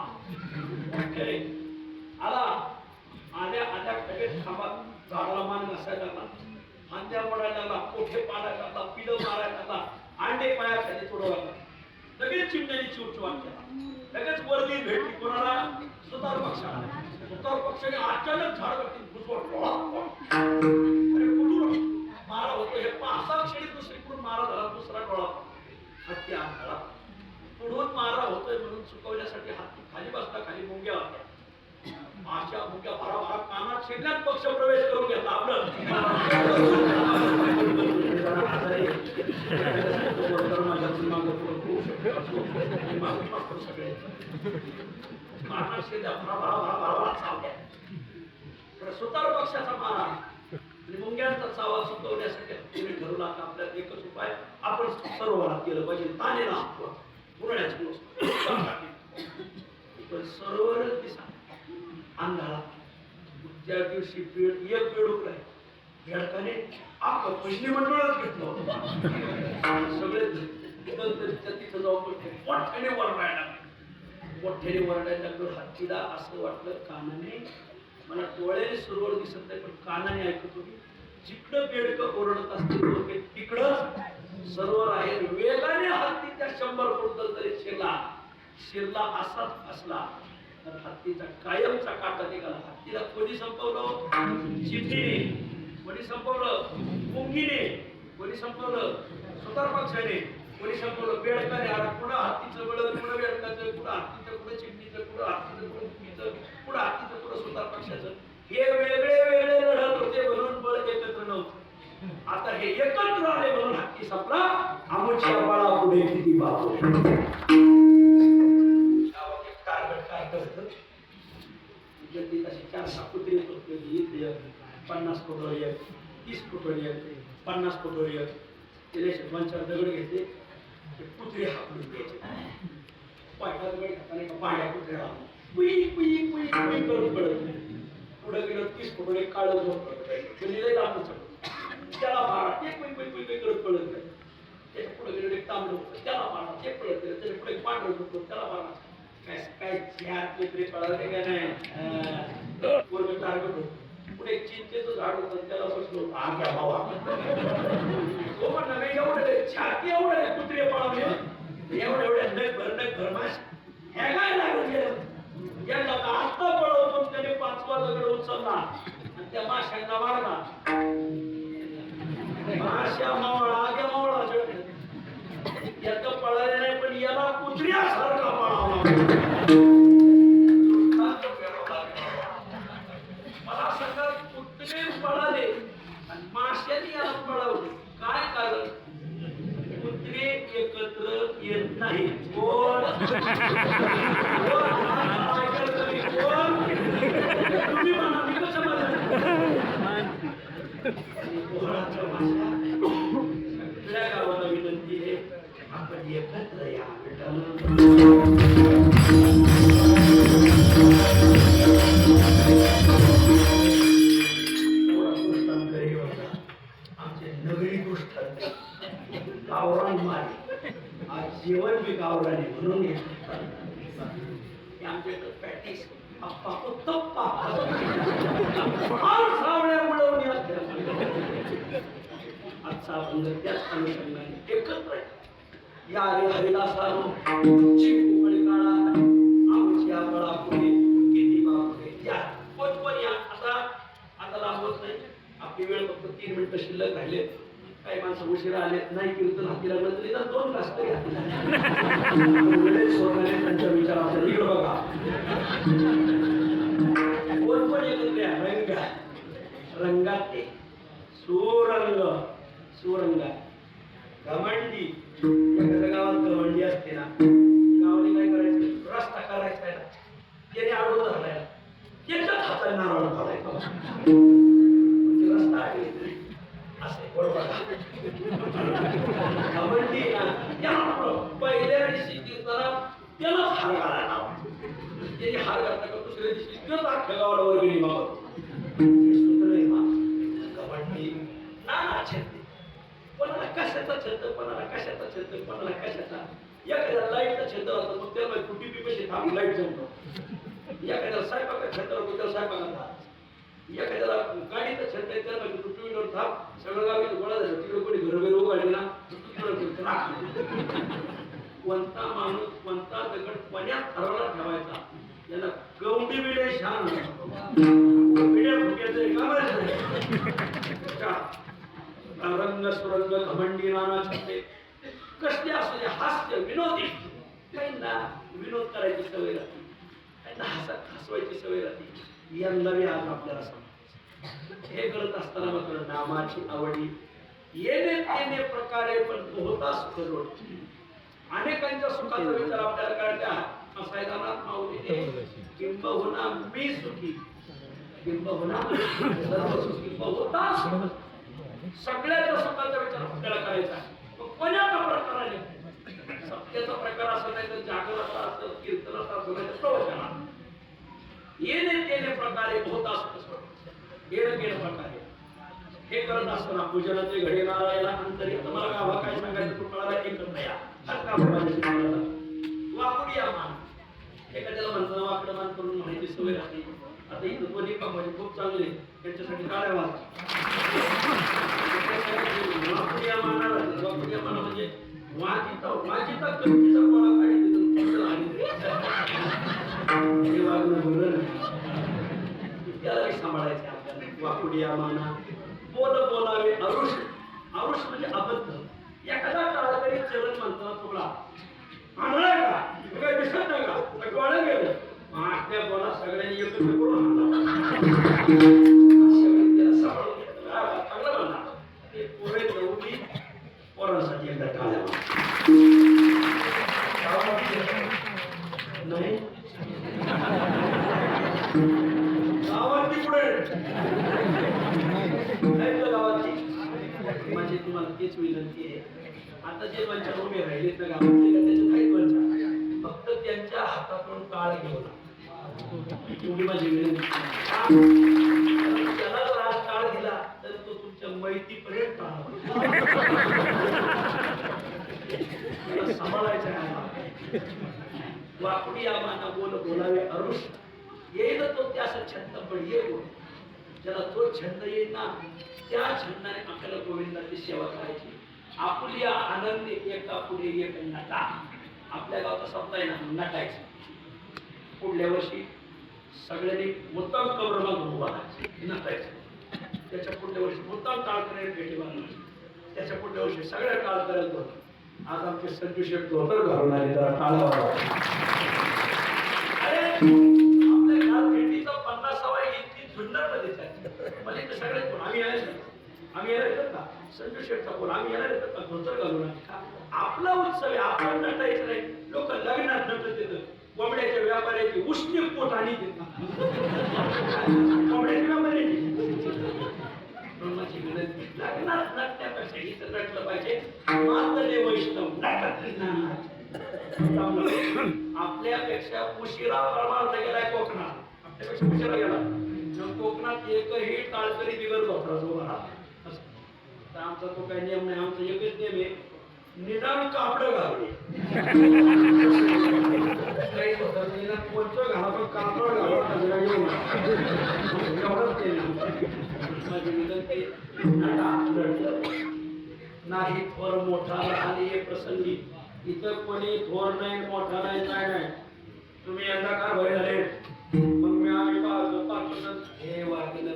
आल्या खगेत खांबात झाडाला मान घासायला लागला, फांद्या मोडायला लागला, कोठे पाडायला लागला, पिलं मारायला लागला, अंडे पायाखाली तोडू लागला. लगेच चिमण्याने चिवचिवाट केला. लगेच वर्दी भेटली कोणाला सुतार पक्षाला. सुतार पक्षाने अचानक झाडावरती घुसवलं. अरे कुठून मारा होतो हे 5-6 क्षणी दुसरीकडून मारा झाला. दुसरा डोळा हत्ती आणला. पुढून मारा होतोय म्हणून चुकवण्यासाठी हत्ती खाली बसला. खाली मुंग्या होत्या. अशा मुंग्या भराभरा कानात शिरल्यात पक्ष प्रवेश करून घेतला. आपलं सुतार पक्षाचा मारा आणि मुंग्यांचा चावा सुकवण्यासाठी तुम्ही ठरवला आपल्याला एकच उपाय आपण सरोवरात केलं पाहिजे. तानेला पण सरोवरच दिसा अंधारा. त्या दिवशी एक बेडूक आहे बेडकाने आपलं पहिली मंडळच घेतलं होतं. सगळे तिथं जाऊन मोठ्याने वरडायला लागलो. हत्तीला असं वाटलं कानाने मला डोळ्याने सरोवर दिसत नाही पण कानाने ऐकत होती. जिकडं बेडकं ओरडत असतील तिकडं सरोवर आहे. वेगाने हत्ती त्या 100 फूट तरी शिरला असाच फसला तर हत्तीचा कायमचा काटा निघाला. हत्तीला कोणी संपवलं? चिमणीने. कोणी संपवलं? मुंगीने. कोणी संपवलं? सुतार पक्षाने. कोणी संपवलं बेडका रे पुढं हत्तीचं बळ पुढं बेडकाचं पुढं हत्तीचं पुढं चिमणीचं पुढं हत्तीचं पुढं चुकीचं पुढं हत्तीचं पुढं सुतार पक्षाचं हे वेगळे वेगळे लढत होते म्हणून बळ एकत्र नव्हतं आता हे एकत्र आले म्हणून हत्ती संपला आमच्या बळा पुढे किती बाप जल्दी तशी 4-6 कुत्री येत होते 50 फुटवर एक 30 फुटवर एक 50 फुटवर एक त्याने 2-4 दगड घेतले ते कुत्री हाकलून द्यायचे पायटा दगड घेताना एका पाड्या कुत्र्याला कुई कुई कुई कुई करून पडत पुढे गेलं 30 फुटवर एक काळं झोप म्हणजे जात त्याला मारा ते कुई कुई कुई कुई करत पडत नाही त्याच्या पुढे गेलं एक तांबडं होतं त्याला मारा ते पडत त्याच्या पुढे एक पांढरं होतं त्याला मारा काय चार कुत्रे पळाले का नाही पूर्ण टार्गेट होतं पुढे एक चिंचेचं झाड होतं त्याला बसलो आग्या भावा तो म्हणला नाही एवढं छाती एवढं कुत्रे पळवले एवढ्या नग भरमाश हे काय लागून गेलं याला आता पळवतो त्याने 5वा दगड उचलला आणि त्या माशांना मारला माश्या मावळा आग्या मावळा याचं पळाले नाही पण याला कुत्र्यासारखा पळावा मला सगळं कुत्रे पळाले आणि माश्याने याला पळवले काय कारण कुत्रे एकत्र येत नाही कोण तुम्ही म्हणा मी कसं सगळ्या गावाला विनंती आहे आपण एकत्र या आमचे नगरी गोष्ट गावरान मारी आज जेवण बी गावराने म्हणून आमच्याकडे प्रॅक्टिस अप्पा उत्तप्पा सावळ्या उडवून आजचा आपण त्याच अनुषंगाने एकत्र या हरिदासानो चिंकुमळी काळा आमच्या बळा पुढे किती बापुढे या कोण या आता लांबत नाही आपली वेळ फक्त 3 मिनिटं शिल्लक राहिले काही माणसं उशिरा आले नाही कीर्तन हाती लागलं तरी तर 2 तास तरी हाती लागले सोडणारे त्यांच्या विचाराचा इकडं बघा कोण एकत्र या रंगात ते सुरंग घमंडी एखाद्या गावात घमंडी असते ना गावाने काय करायचं रस्ता करायचा आहे ना त्याने आडवं झालाय त्याच्याच हाताने नारळ काढायचा रस्ता आहे असे बरोबर घमंडी ना पहिल्या दिवशी कीर्तनात त्यालाच हार घालायला त्याने हार घालता का दुसऱ्या दिवशी त्याच अख्ख्या गावाला वर्गणी मागत सूत्र आहे घमंडी नाना छंद कोणाला कशाचा छंद कोणाला कशाचा छंद कोणाला कशाचा एखाद्या लाईटचा छंद होता मग त्याला कुठे बी पैसे थांब लाईट जमतो एखाद्याला स्वयंपाका छंद होतो त्याला स्वयंपाकाला एखाद्याला गाडीचा छंद आहे त्याला तू 2 व्हीलर थांब सगळं गावी गोळा झालं तिकडे कोणी घरोघरी उघडली ना कोणता माणूस कोणता दगड पण्यात ठरवला ठेवायचा याला गवंडी विडे छान विड्या फुक्याचं का रंग सुरंग घमंडी नाना छंदे कसले असू दे हास्य विनोदी काहींना विनोद करायची सवय राहते काहींना हसवायची सवय राहते यंदा बी आज आपल्याला समज हे करत असताना मात्र नामाची आवडी येणे प्रकारे पण बहुता सुख जोडते अनेकांच्या सुखाचा विचार आपल्याला करायचा साईदानाथ माऊलीने किंबहुना मी सुखी किंबहुना सर्व सुखी बहुता सुख सगळ्याच्या सुखाचा विचार आपल्याला करायचा कोणाचा प्रकाराने सत्याचा प्रकार असं नाही तर जागरता असं कीर्तन असं प्रवचन येणे प्रकारे होत असत येणं प्रकारे हे करत असताना पूजनाचे घडे नारायला अंतरी तुम्हाला गावा काय सांगायचं तुम्हाला एकत्र या वाकुडी मान एखाद्याला म्हणताना वाकडं मान करून म्हणायची सवय राहते आता इथं दोन्ही कामाचे खूप चांगले त्यांच्यासाठी टाळ्या वाजतात वाकुडी माना म्हणजे वाचिता कधीचा कोणा काढी वागणं बरं त्याला सांभाळायचे आपल्याला वाकुडी माना बोलावे आरुष म्हणजे अबद्ध एखादा काळकरी चरण म्हणतात सगळ्यांनी एकत्र करून त्याला सांभाळून घेतलं. चांगलं म्हणा ते पोरे जवळी पोरांसाठी एकदा टाळ्या नाही गावाची पुढे गावाची माझी तुम्हाला तेच विनंती आहे. आता जे पंचायत उभे राहिलेत ना गावातले त्याचे काही पंचायत फक्त त्यांच्या हातातून टाळ घेऊन एवढी माझी विनंती. त्याला जर आज टाळ दिला तर तो तुमच्या मैतीपर्यंत सांभाळायचा आहे. वाकडी आम्हाला बोलावे अरुष येईल तो त्यास छंद बढिये बोल. ज्याला तो छंद येईल ना त्या छंदाने आपल्याला गोविंदाची सेवा करायची. आपली आनंदी एका पुढे एक नटा. आपल्या गावचा शब्द आहे ना नटायचं. पुढल्या वर्षी सगळ्यांनी मुद्दाम कबर बांधून उभा राहायचं नटायचं. त्याच्या पुढल्या वर्षी मुद्दाम टाळ करायला भेटी बांधून. त्याच्या पुढल्या वर्षी सगळ्या टाळ करायला होतं. आज आमचे संजू शेठ धोतर घालून आले जरा टाळा अरे आपल्या घरात भेटीचा 50 सवाई इतकी सुंदर पद्धत आहे. मला इथे सगळे कोण आम्ही यायला येतात ना संजू शेठचा कोण आम्ही यायला येतात का धोतर घालून आपला उत्सव आहे. आपण नटायचं नाही. लोक लग्नात नटत येतं. कोंबड्याच्या व्यापाऱ्याची उष्ण पोट आणि कोंबड्याच्या व्यापाऱ्याची माझी विनंती लग्नात नटण्यापेक्षा इथं नटलं पाहिजे. मातले वैष्णव नटत आपल्यापेक्षा उशिरा परमार्थ गेलाय कोकणात. आपल्यापेक्षा उशिरा गेला कोकणात एकही टाळकरी बिगर धोत्राचा उभा राहत. आमचा तो काही नियम नाही. आमचा एकच नियम आहे निदान कापड घालणे. काही होतं निदान कोणतं घाला पण कापड घालून माझी विनंती नाही. थोर मोठा आणि हे प्रसंगी इथं कोणी थोर नाही मोठा नाही काय नाही. तुम्ही यंदा का भय झाले मग मी आम्ही पाहतो हे वाकीनं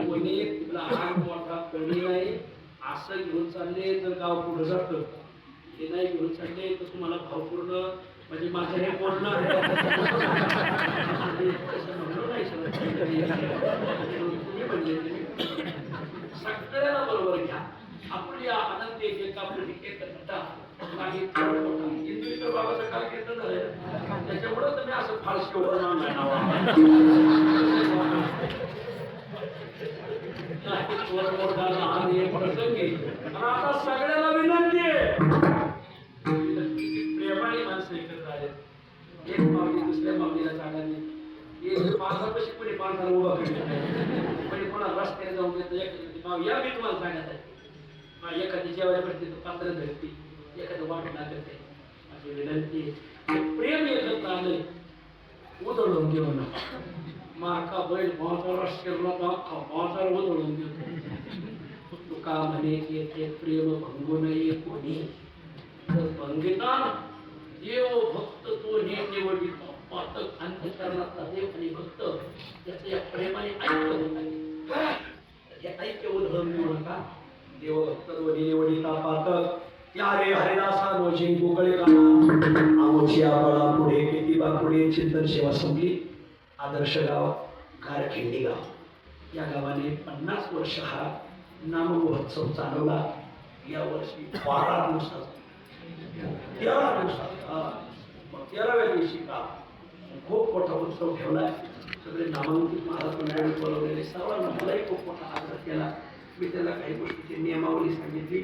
कोणी लहान मोठा कमी नाही. असं घेऊन चालले तर गाव पुढे जातं. हे नाही घेऊन चालले तर तुम्हाला भावपूर्ण म्हणजे माझं हे बोलणं आहे तुम्ही म्हणले सगळ्याला बरोबर घ्या. आपली आनंदी एक आपली एक नटा काही इंदुरीकर बाबाचं काय कीर्तन झालं त्याच्यामुळे तुम्ही असं फारशी होणार आता सगळ्याला विनंती आहे. प्रेमाने माणसं एकत्र आले. एक मावली दुसऱ्या मावलीला सांगायची एक पाच कोणी पाण्याला उभा केली कोणी कोणाला रस्त्याने जाऊन देत माव या मी तुम्हाला सांगत आहे. एखादी जेवायला पडते तर पात्र धरते एखादं वाट लागत. माझी विनंती प्रेम एकत्र आलंय उधळून घेऊ नका. माका बैल भावाचा शिरला तर अख्खा भावाचा उधळून देतो. तुका म्हणे येथे प्रेम भंगू नये कोणी भंगिता देव भक्त तो निवडित पातक अंधकरणाचा देव आणि भक्त त्याचं या प्रेमाने ऐक्य उधळून घेऊ नका. देव भक्त तो निवडिता पातक या रे हरिदासा रोजी गोगळे काना आमोची आपळा पुढे किती बा पुढे चिंतन सेवा संपली. आदर्श गाव गारखिंडी गाव या गावाने 50 वर्ष हा नाम महोत्सव चालवला. या वर्षी 12 दिवसात 13व्या दिवशी का खूप मोठा उत्सव ठेवलाय. सगळे नामांकित महाराज मंडळी बोलवलेले सर्वांना मलाही खूप मोठा आदर केला. मी त्याला काही गोष्टीची नियमावली सांगितली.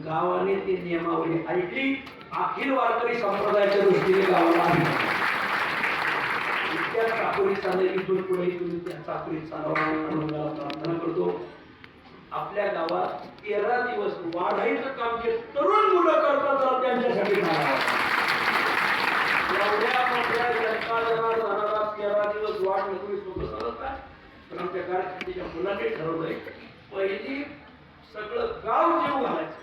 गावाने ती नियमावली ऐकली. अखिल वारकरी संप्रदायाच्या दृष्टीने गावाला आहे त्या चाकोरी चालली. इथून पुढे तुम्ही त्या चाकोरी चालवा प्रार्थना करतो. आपल्या गावात 13 दिवस वाढायचं काम जे तरुण मुलं करतात त्यांच्यासाठी एवढ्या मोठ्या जनता 13 दिवस वाढ नकोरी सोबत चालत आहे. पण आमच्या गाडीच्या मुलांनी ठरवलंय पहिली सगळं गाव जेव घालायचं.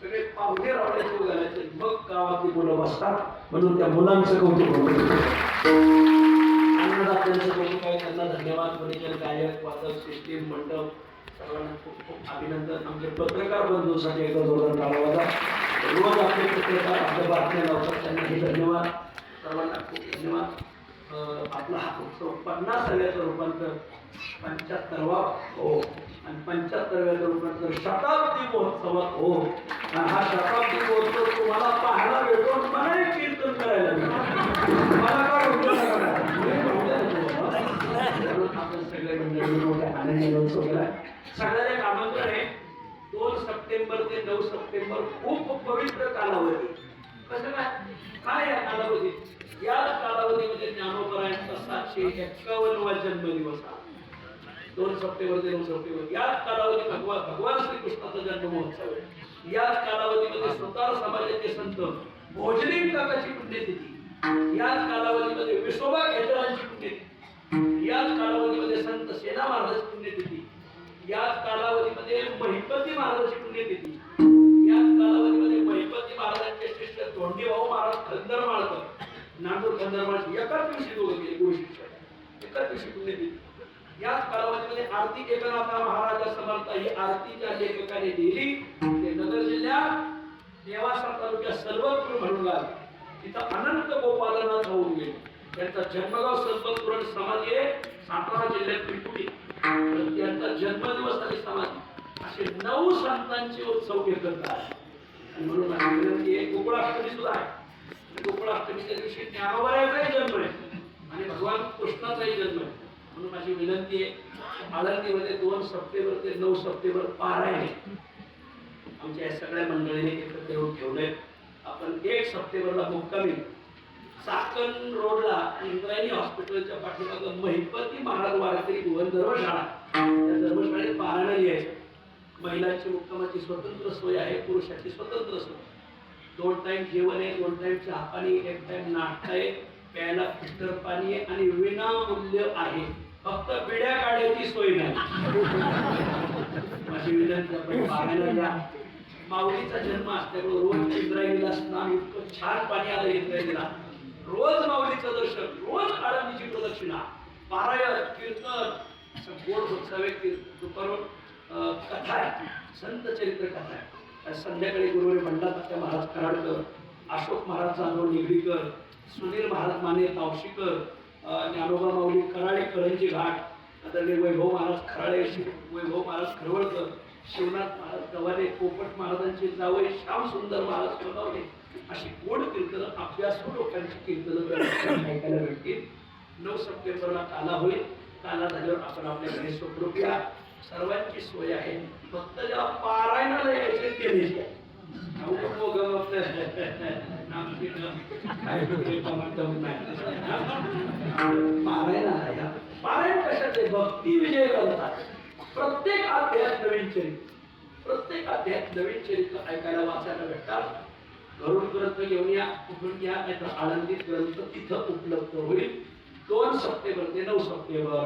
सगळे पाहुणे रावळे जेव घालायचे मग गावातली मुलं बसतात. म्हणून त्या मुलांचं कौतुक अन्नदात्यांचं कौतुक आहे. त्यांना धन्यवाद. मनीजन गायक वादक सिस्टीम मंडप सर्वांना खूप खूप अभिनंदन. आमचे पत्रकार बंधूंसाठी एकदा जोरदार टाळा वाजा. रोज आपले पत्रकार आपल्या बातम्या लावतात त्यांनाही धन्यवाद. सर्वांना खूप धन्यवाद. आपला हा उत्सव 50व्याचं रूपांतर 75वा हो आणि 75व्याचं रूपांतर शताब्दी महोत्सवात हो. आणि हा शताब्दी महोत्सव तुम्हाला पाहायला भेटतो, मलाही कीर्तन करायला भेटतो. मला काय आपण सगळे मंडळी मोठ्या आनंदाने उत्सव केला. सगळ्याला आमंत्रण आहे 2 सप्टेंबर ते 9 सप्टेंबर खूप पवित्र कालावधी. कसं काय या कालावधी? या कालावधीमध्ये ज्ञानोबरायांचा 751वा जन्मदिवस आहे. 2 सप्टेंबर ते 9 सप्टेंबर या कालावधी भगवान श्रीकृष्णाचा जन्म महोत्सव आहे. या कालावधीमध्ये सुतार समाजाचे संत भोजनी काकाची पुण्यतिथी, याच कालावधीमध्ये विश्वभा केदारांची पुण्यतिथी, याच कालावधीमध्ये संत सेना महाराजांची पुण्यतिथी, याच कालावधीमध्ये महिपती महाराजांची पुण्यतिथी, याच कालावधीमध्ये महिपती महाराजांचे शिष्य धोंडीभाऊ महाराज खंदर माळकर नागपूर खंदर माळकर एकाच दिवशी दोघं गेले, गुरु शिष्य एकाच दिवशी पुण्यतिथी. याच कालावधीमध्ये आरती एकनाथा महाराजा समर्थ ही आरती ज्या लेखकाने लिहिली ते नगर जिल्ह्यात देवासा तालुक्यात सलवतपूर म्हणून गाव, तिथं अनंत गोपालनाथ होऊन गेले. त्यांचा जन्मगाव सलवतपूर आणि समाधी आहे सातारा जिल्ह्यात पिंपरी. त्यांचा जन्मदिवस आणि समाधी असे 9 संतांचे उत्सव एकत्र आहे. आणि म्हणून माझी विनंती आहे, गोकुळाष्टमी सुद्धा आहे. गोकुळाष्टमीच्या दिवशी ज्ञानोबरायांचाही जन्म आहे आणि भगवान कृष्णाचाही जन्म आहे. म्हणून माझी विनंती आहे, आळंदीमध्ये 2 सप्टेंबर ते 9 सप्टेंबर पारायण आहे. आमच्या या सगळ्या मंडळीने एकत्र येऊन ठेवलंय. आपण 1 सप्टेंबरला मुक्कामी चाकण रोडला इंद्रायणी हॉस्पिटलच्या पाठीमागे महिपती महाराज वारकरी भुवन धर्मशाळा, त्या धर्मशाळेत पारायण यायचं. महिलांची मुक्कामाची स्वतंत्र सोय आहे, पुरुषाची स्वतंत्र सोय. 2 टाइम जेवण आहे, 2 टाइम चहा पाणी, 1 टाइम नाश्ता आहे, प्यायला फिल्टर पाणी आहे आणि विनामूल्य आहे. फक्त पिढ्या काढायची सोय नाही. माझी विनंती आपण पाहायला जा. माऊलीचा जन्म असल्यामुळे रोज इंद्रायणीला स्नान, इतकं छान पाणी आलं इंद्रायणीला. रोज माऊलीचं दर्शन, रोज आळंदीची प्रदक्षिणा, पारायण, कीर्तन, गोड उत्सवे दुपारून कथा आहे, संत चरित्र कथा आहे. संध्याकाळी गुरुवारी बंडातात्या महाराज कराडकर, अशोक महाराज चांदोड निगडीकर, सुनील महाराज माने तावशीकर, ज्ञानोबा माऊली कराळे करंजी घाट, आदरणीय वैभव महाराज खराळे, वैभव महाराज खरवळकर, शिवनाथ महाराज गव्हाणे, पोपट महाराजांचे जावई श्याम सुंदर महाराज सोनावणे, अशी गोड कीर्तनं अभ्यासू लोकांची कीर्तनं ऐकायला भेटतील. 9 सप्टेंबरला काला होईल. काला झाल्यावर आपण आपल्या घरी सुखरूप या. सर्वांची सोय आहे. फक्त जेव्हा पारायणाला यायचे ते नाही. पारायण कशाचे? भक्ती विजय करतात. प्रत्येक अध्यायात नवीन चरित्र, प्रत्येक अध्यायात नवीन चरित्र ऐकायला वाचायला भेटतात. घरून ग्रंथ घेऊन या, कुठून घ्या, नाही तर आळंदीत ग्रंथ तिथं उपलब्ध होईल. 2 सप्टेंबर ते 9 सप्टेंबर